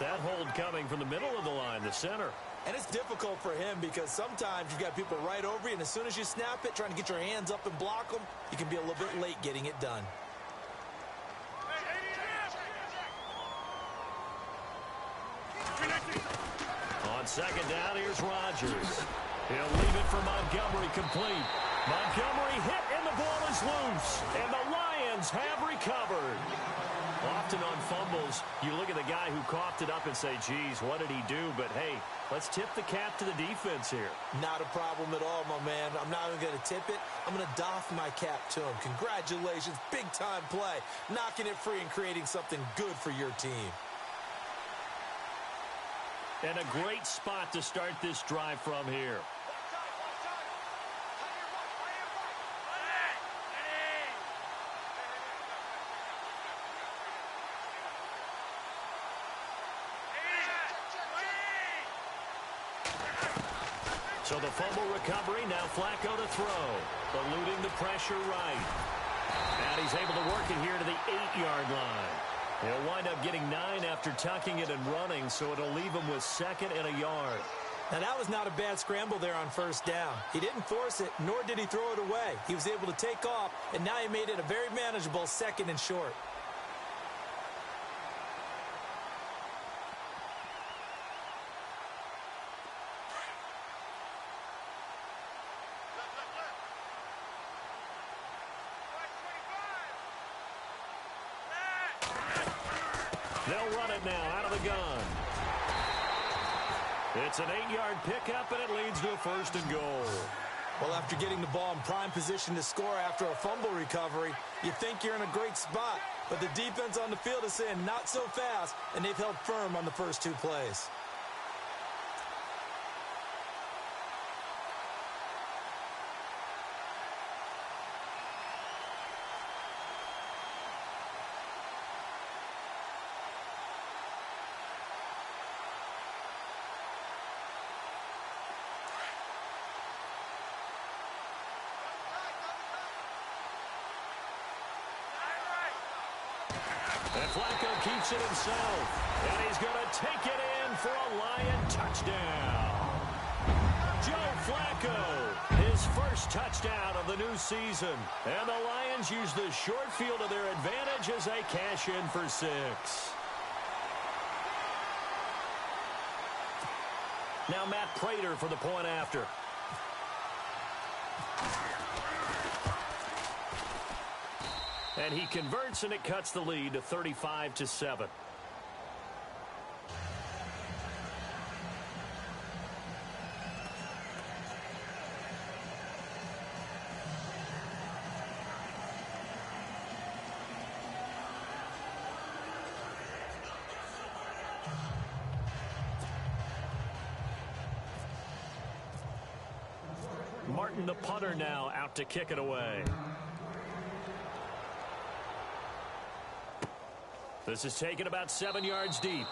That hold coming from the middle of the line, the center. And it's difficult for him because sometimes you've got people right over you, and as soon as you snap it, trying to get your hands up and block them, you can be a little bit late getting it done. On second down, here's Rodgers. He'll leave it for Montgomery complete. Montgomery hit and the ball is loose. And the Lions have recovered. Often on fumbles, you look at the guy who coughed it up and say, geez, what did he do? But, hey, let's tip the cap to the defense here. Not a problem at all, my man. I'm not even going to tip it. I'm going to doff my cap to him. Congratulations. Big-time play. Knocking it free and creating something good for your team. And a great spot to start this drive from here. So the fumble recovery, now Flacco to throw. Eluding the pressure right. And he's able to work it here to the 8-yard line. He'll wind up getting 9 after tucking it and running, so it'll leave him with 2nd and a yard. Now, that was not a bad scramble there on 1st down. He didn't force it, nor did he throw it away. He was able to take off, and now he made it a very manageable 2nd and short. They'll run it now out of the gun. It's an 8-yard pickup, and it leads to a 1st and goal. Well, after getting the ball in prime position to score after a fumble recovery, you think you're in a great spot. But the defense on the field is saying not so fast, and they've held firm on the first 2 plays. And Flacco keeps it himself. And he's going to take it in for a Lion touchdown. Joe Flacco, his first touchdown of the new season. And the Lions use the short field to their advantage as they cash in for 6. Now Matt Prater for the point after. And he converts, and it cuts the lead to 35-7. Martin, the punter, now out to kick it away. This is taken about 7 yards deep.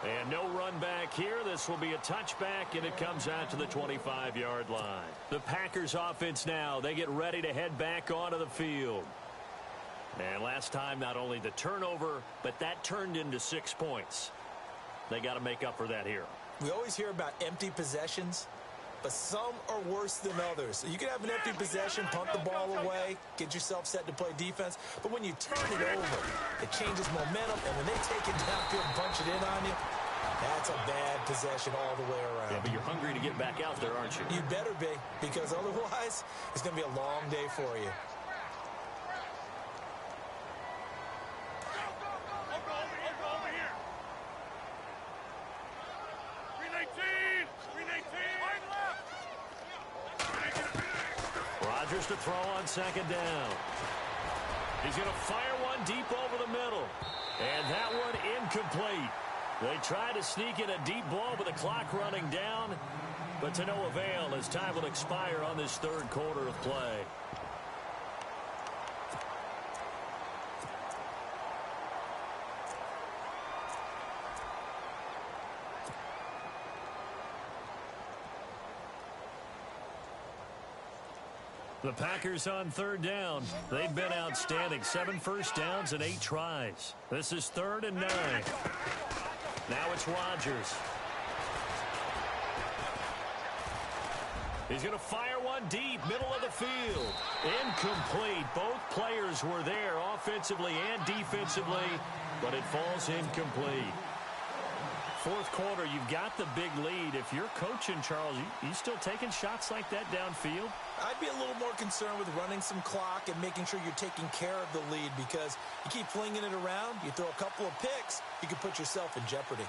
And no run back here. This will be a touchback, and it comes out to the 25-yard line. The Packers offense now, they get ready to head back onto the field. And last time, not only the turnover, but that turned into 6 points. They got to make up for that here. We always hear about empty possessions, but some are worse than others. So you can have an empty possession, punt the ball away, get yourself set to play defense. But when you turn it over, it changes momentum. And when they take it downfield and punch it in on you, that's a bad possession all the way around. Yeah, but you're hungry to get back out there, aren't you? You better be, because otherwise it's going to be a long day for you. To throw on second down. He's going to fire one deep over the middle. And that one incomplete. They try to sneak in a deep ball with the clock running down, but to no avail as time will expire on this third quarter of play. The Packers on third down. They've been outstanding. 7 first downs and 8 tries. This is 3rd and 9. Now it's Rodgers. He's going to fire one deep, middle of the field. Incomplete. Both players were there offensively and defensively, but it falls incomplete. Fourth quarter, you've got the big lead. If you're coaching, Charles, you still taking shots like that downfield? I'd be a little more concerned with running some clock and making sure you're taking care of the lead, because you keep flinging it around, you throw a couple of picks, you can put yourself in jeopardy.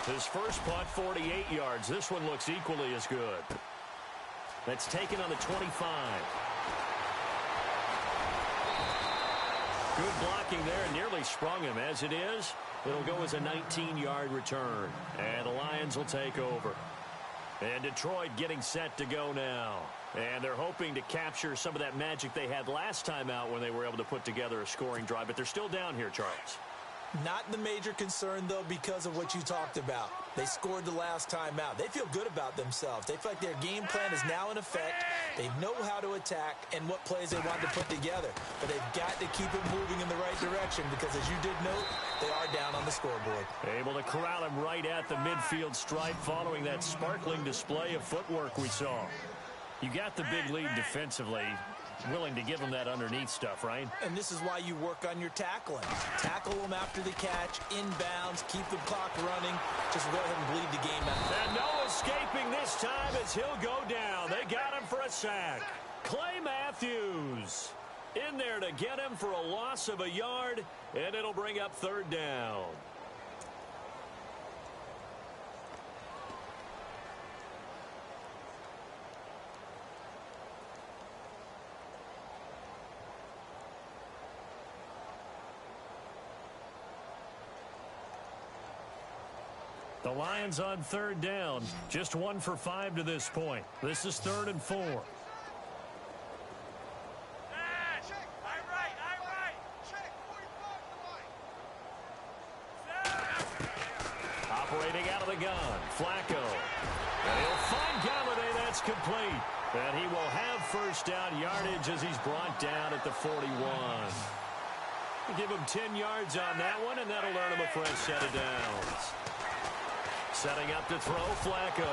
His first punt, 48 yards. This one looks equally as good. That's taken on the 25. Good blocking there, and nearly sprung him. As it is, it'll go as a 19-yard return. And the Lions will take over. And Detroit getting set to go now. And they're hoping to capture some of that magic they had last time out when they were able to put together a scoring drive. But they're still down here, Charles. Not the major concern, though, because of what you talked about. They scored the last time out. They feel good about themselves. They feel like their game plan is now in effect. They know how to attack and what plays they want to put together. But they've got to keep it moving in the right direction because, as you did note, they are down on the scoreboard. Able to corral him right at the midfield stripe following that sparkling display of footwork we saw. You got the big lead defensively. Willing to give them that underneath stuff, right? And this is why you work on your tackling. Tackle them after the catch, inbounds, keep the clock running. Just go ahead and bleed the game out. And no escaping this time as he'll go down. They got him for a sack. Clay Matthews in there to get him for a loss of a yard, and it'll bring up third down. The Lions on 3rd down. Just 1 for 5 to this point. This is 3rd and 4. Operating out of the gun, Flacco. And he'll find Galladay. That's complete. And he will have 1st down yardage as he's brought down at the 41. Give him 10 yards on that one, and that'll earn him a fresh set of downs. Setting up to throw, Flacco.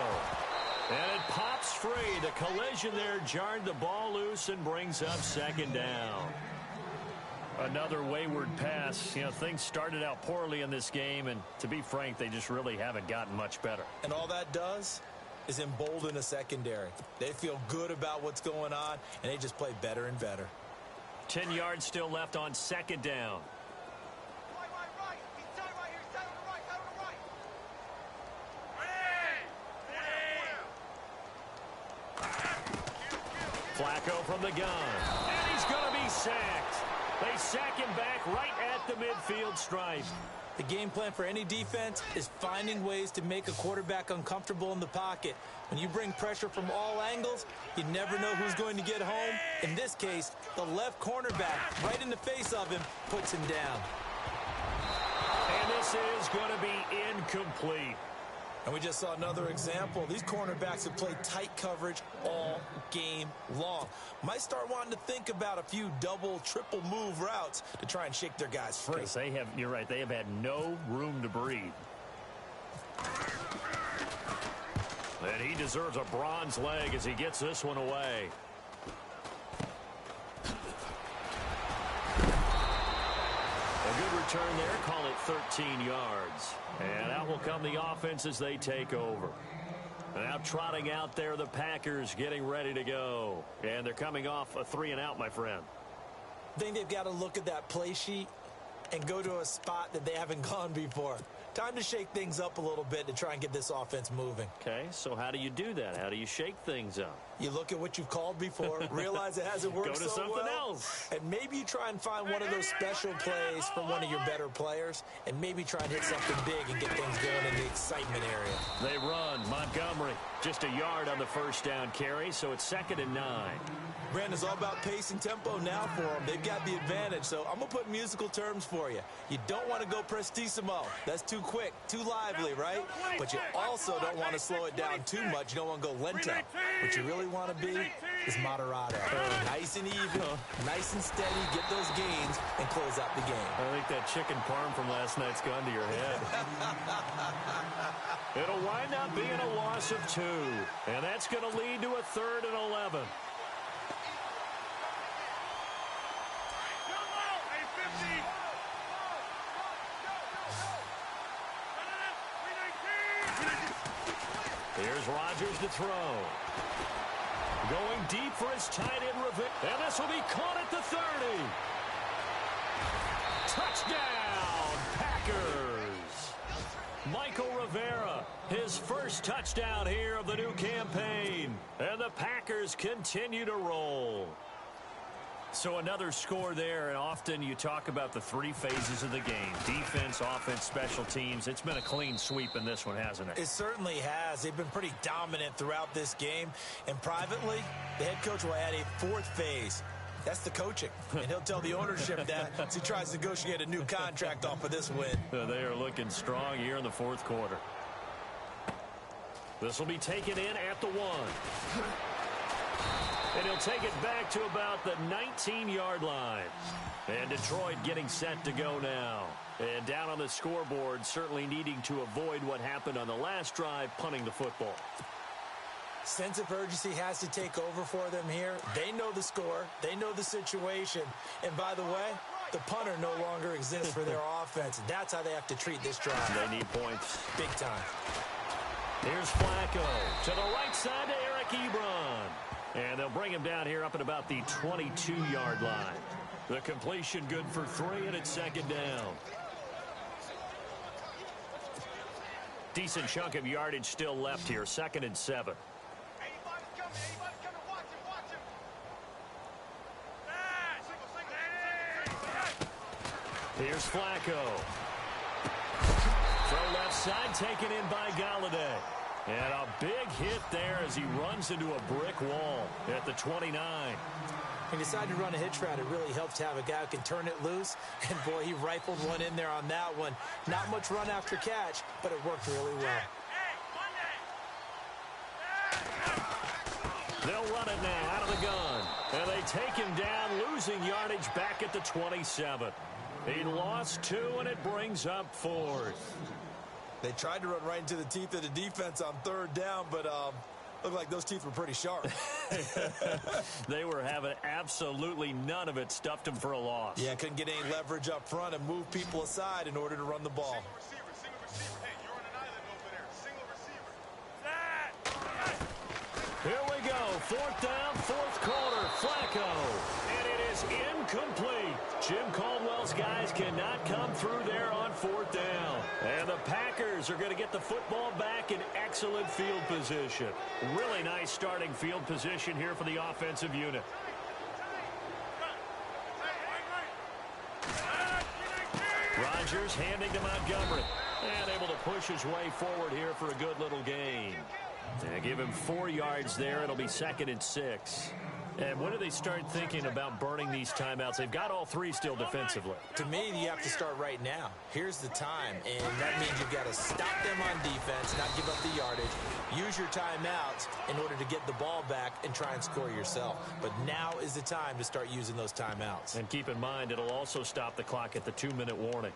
And it pops free. The collision there jarred the ball loose and brings up 2nd down. Another wayward pass. You know, things started out poorly in this game, and to be frank, they just really haven't gotten much better. And all that does is embolden a secondary. They feel good about what's going on, and they just play better and better. 10 yards still left on 2nd down. Flacco from the gun. And he's going to be sacked. They sack him back right at the midfield stripe. The game plan for any defense is finding ways to make a quarterback uncomfortable in the pocket. When you bring pressure from all angles, you never know who's going to get home. In this case, the left cornerback, right in the face of him, puts him down. And this is going to be incomplete. And we just saw another example. These cornerbacks have played tight coverage all game long. Might start wanting to think about a few double, triple move routes to try and shake their guys free. Because they have, you're right, they have had no room to breathe. And he deserves a bronze leg as he gets this one away. A good return there, call it 13 yards. And out will come the offense as they take over. Now trotting out there, the Packers getting ready to go. And they're coming off a 3-and-out, my friend. I think they've got to look at that play sheet and go to a spot that they haven't gone before. Time to shake things up a little bit to try and get this offense moving. Okay, so how do you do that? How do you shake things up? You look at what you've called before, realize it hasn't worked so well. Go to something else. And maybe you try and find one of those special plays from one of your better players, and maybe try and hit something big and get things going in the excitement area. They run. Montgomery just a yard on the 1st down carry, so it's 2nd and 9. Brandon, it's all about pace and tempo now for them. They've got the advantage, so I'm going to put musical terms for you. You don't want to go prestissimo. That's too quick, too lively, right? But you also don't want to slow it down too much. You don't want to go lento. What you really want to be is moderato. Nice and even, nice and steady, get those gains, and close out the game. I think that chicken parm from last night's gone to your head. It'll wind up being a loss of 2, and that's going to lead to a 3rd and 11. Here's Rodgers to throw. Going deep for his tight end, and this will be caught at the 30. Touchdown, Packers. Michael Rivera, his first touchdown here of the new campaign. And the Packers continue to roll. So another score there, and often you talk about the 3 phases of the game. Defense, offense, special teams. It's been a clean sweep in this one, hasn't it? It certainly has. They've been pretty dominant throughout this game. And privately, the head coach will add a 4th phase. That's the coaching. And he'll tell the ownership that as he tries to negotiate a new contract off of this win. They are looking strong here in the 4th quarter. This will be taken in at the 1. And he'll take it back to about the 19-yard line. And Detroit getting set to go now. And down on the scoreboard, certainly needing to avoid what happened on the last drive, punting the football. Sense of urgency has to take over for them here. They know the score. They know the situation. And by the way, the punter no longer exists for their offense. That's how they have to treat this drive. They need points. Big time. Here's Flacco to the right side to Eric Ebron. And they'll bring him down here up at about the 22-yard line. The completion good for 3, and it's 2nd down. Decent chunk of yardage still left here, 2nd and 7. Here's Flacco. left side taken in by Galladay. And a big hit there as he runs into a brick wall at the 29. When you decide to run a hitch route, it really helps to have a guy who can turn it loose. And, boy, he rifled one in there on that one. Not much run after catch, but it worked really well. They'll run it now out of the gun. And they take him down, losing yardage back at the 27. He lost 2, and it brings up 4th. They tried to run right into the teeth of the defense on 3rd down, but looked like those teeth were pretty sharp. They were having absolutely none of it. Stuffed him for a loss. Yeah, couldn't get any leverage up front and move people aside in order to run the ball. Single receiver. Hey, you're on an island over there. Single receiver. Here we go. 4th down, 4th quarter. Flacco. And it is incomplete. Jim Caldwell's guys cannot come through there on 4th down. And the Packers are going to get the football back in excellent field position. Really nice starting field position here for the offensive unit. Rodgers handing to Montgomery. And able to push his way forward here for a good little gain. And give him 4 yards there. It'll be 2nd and 6. And when do they start thinking about burning these timeouts? They've got all 3 still defensively. To me, you have to start right now. Here's the time, and that means you've got to stop them on defense, not give up the yardage. Use your timeouts in order to get the ball back and try and score yourself. But now is the time to start using those timeouts. And keep in mind, it'll also stop the clock at the 2-minute warning.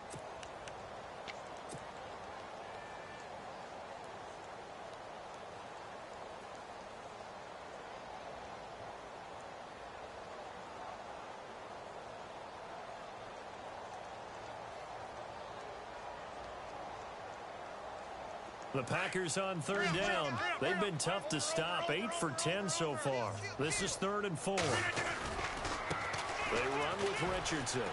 The Packers on 3rd down. They've been tough to stop. 8 for 10 so far. This is 3rd and 4. They run with Richardson.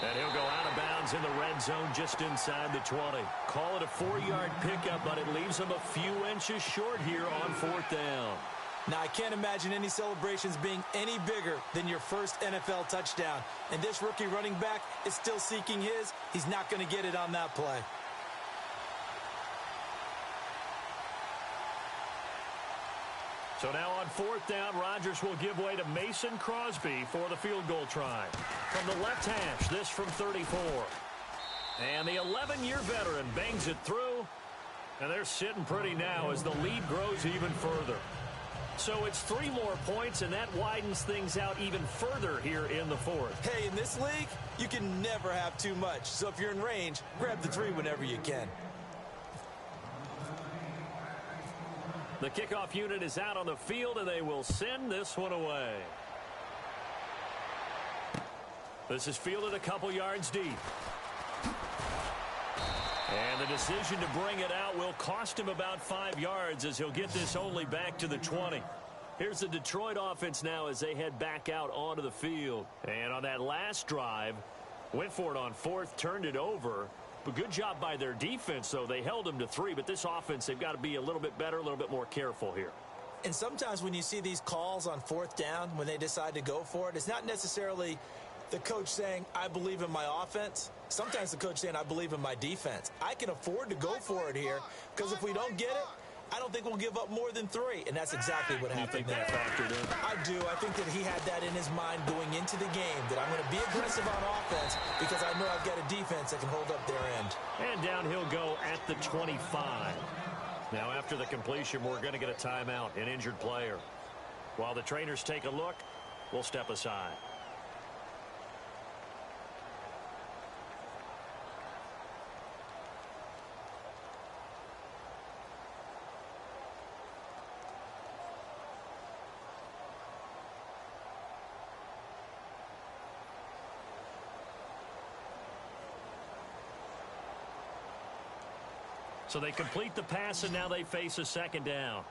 And he'll go out of bounds in the red zone just inside the 20. Call it a 4-yard pickup, but it leaves them a few inches short here on 4th down. Now, I can't imagine any celebrations being any bigger than your first NFL touchdown. And this rookie running back is still seeking his. He's not going to get it on that play. So now on 4th down, Rodgers will give way to Mason Crosby for the field goal try. From the left hash, this from 34. And the 11-year veteran bangs it through. And they're sitting pretty now as the lead grows even further. So it's 3 more points, and that widens things out even further here in the 4th. Hey, in this league, you can never have too much. So if you're in range, grab the 3 whenever you can. The kickoff unit is out on the field, and they will send this one away. This is fielded a couple yards deep. And the decision to bring it out will cost him about 5 yards as he'll get this only back to the 20. Here's the Detroit offense now as they head back out onto the field. And on that last drive, went for it on 4th, turned it over. But good job by their defense, though. They held them to 3, but this offense, they've got to be a little bit better, a little bit more careful here. And sometimes when you see these calls on 4th down, when they decide to go for it, it's not necessarily the coach saying, I believe in my offense. Sometimes the coach saying, I believe in my defense. I can afford to go for it here because if we don't get it, I don't think we'll give up more than 3. And that's exactly what happened there. You think that factored in? I do. I think that he had that in his mind going into the game, that I'm going to be aggressive on offense because I know I've got a defense that can hold up their end. And down he'll go at the 25. Now after the completion, we're going to get a timeout, an injured player. While the trainers take a look, we'll step aside. So they complete the pass, and now they face a 2nd down.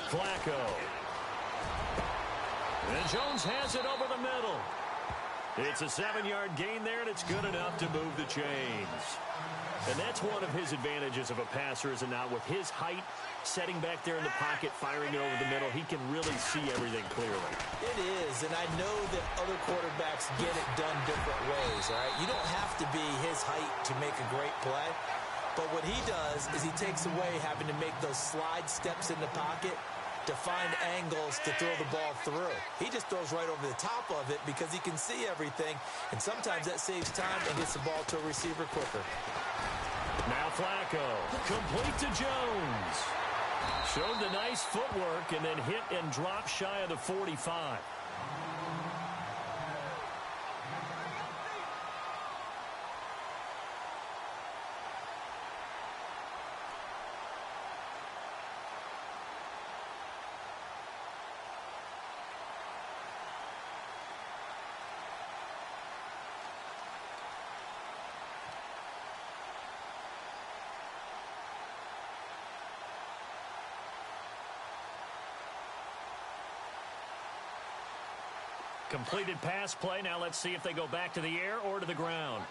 Flacco. And Jones has it over the middle. It's a 7-yard gain there, and it's good enough to move the chains. And that's one of his advantages of a passer, is it not? With his height, setting back there in the pocket, firing it over the middle, he can really see everything clearly. It is, and I know that other quarterbacks get it done different ways, all right? You don't have to be his height to make a great play, but what he does is he takes away having to make those slide steps in the pocket to find angles to throw the ball through. He just throws right over the top of it because he can see everything, and sometimes that saves time and gets the ball to a receiver quicker. Now Flacco, complete to Jones. Showed the nice footwork and then hit and dropped shy of the 45. Completed pass play. Now let's see if they go back to the air or to the ground.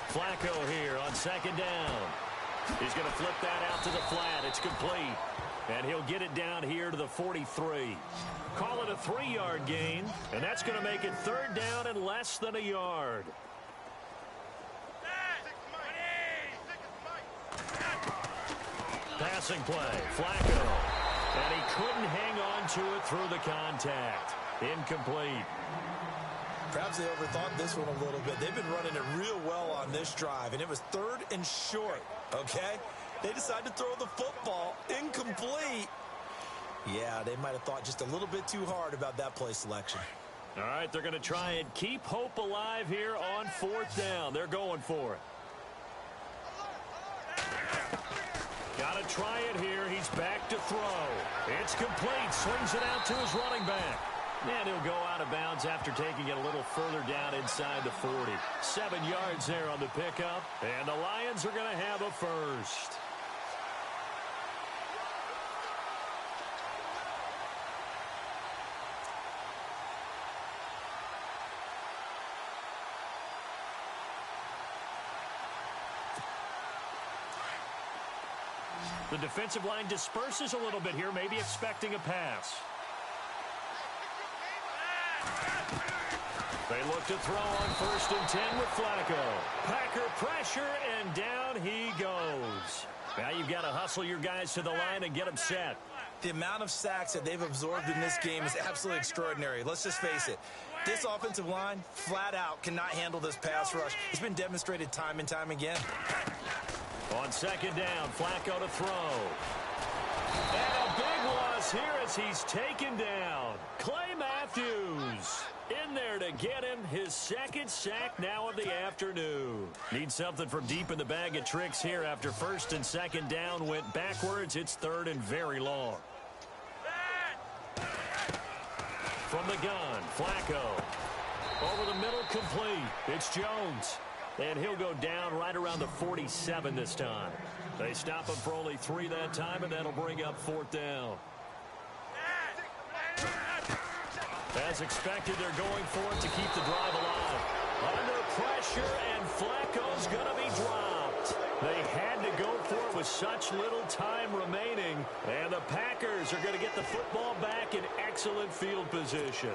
Flacco here on second down. He's going to flip that out to the flat. It's complete. And he'll get it down here to the 43. Call it a 3-yard gain, and that's going to make it third down and less than a yard. Passing play, Flacco. And he couldn't hang on to it through the contact. Incomplete. Perhaps they overthought this one a little bit. They've been running it real well on this drive, and it was third and short, okay? They decided to throw the football incomplete. Yeah, they might have thought just a little bit too hard about that play selection. All right, they're going to try and keep hope alive here on fourth down. They're going for it. Got to try it here. He's back to throw. It's complete. Swings it out to his running back. And he'll go out of bounds after taking it a little further down inside the 40. 7 yards there on the pickup. And the Lions are going to have a first. The defensive line disperses a little bit here, maybe expecting a pass. They look to throw on 1st and 10 with Flacco. Packer pressure, and down he goes. Now you've got to hustle your guys to the line and get them set. The amount of sacks that they've absorbed in this game is absolutely extraordinary. Let's just face it. This offensive line, flat out, cannot handle this pass rush. It's been demonstrated time and time again. On second down, Flacco to throw. And a big loss here as he's taken down. Clay Matthews in there to get him his second sack now of the afternoon. Needs something from deep in the bag of tricks here after 1st and 2nd down went backwards. It's 3rd and very long. From the gun, Flacco. Over the middle, complete. It's Jones. And he'll go down right around the 47 this time. They stop him for only 3 that time, and that'll bring up 4th down. As expected, they're going for it to keep the drive alive. Under pressure, and Flacco's going to be dropped. They had to go for it with such little time remaining, and the Packers are going to get the football back in excellent field position.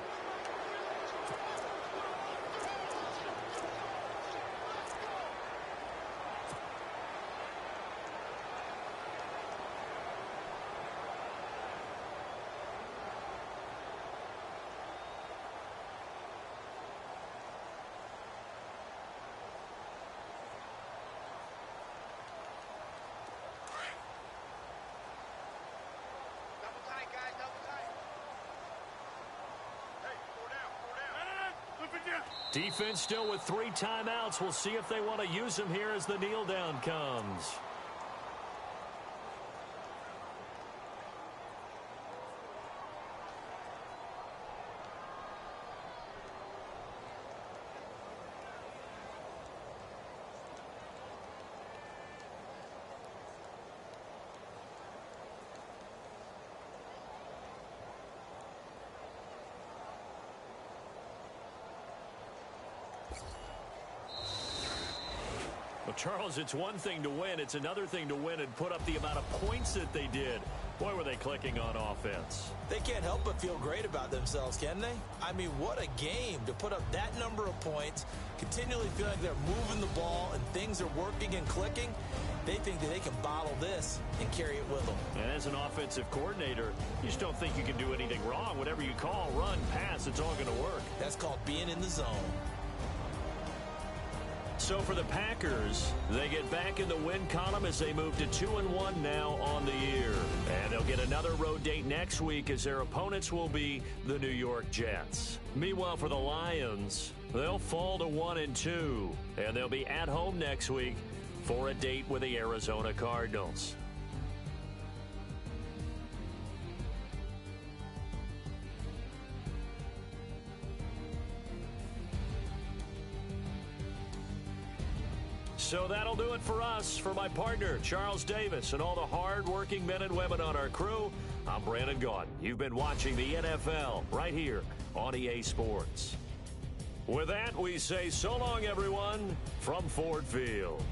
Defense still with 3 timeouts. We'll see if they want to use them here as the kneel down comes. Well, Charles, it's one thing to win. It's another thing to win and put up the amount of points that they did. Boy, were they clicking on offense. They can't help but feel great about themselves, can they? I mean, what a game to put up that number of points, continually feel like they're moving the ball and things are working and clicking. They think that they can bottle this and carry it with them. And as an offensive coordinator, you just don't think you can do anything wrong. Whatever you call, run, pass, it's all going to work. That's called being in the zone. So for the Packers, they get back in the win column as they move to 2-1 now on the year. And they'll get another road date next week as their opponents will be the New York Jets. Meanwhile, for the Lions, they'll fall to 1-2. And they'll be at home next week for a date with the Arizona Cardinals. So that'll do it for us. For my partner, Charles Davis, and all the hard-working men and women on our crew, I'm Brandon Gaudin. You've been watching the NFL right here on EA Sports. With that, we say so long, everyone, from Ford Field.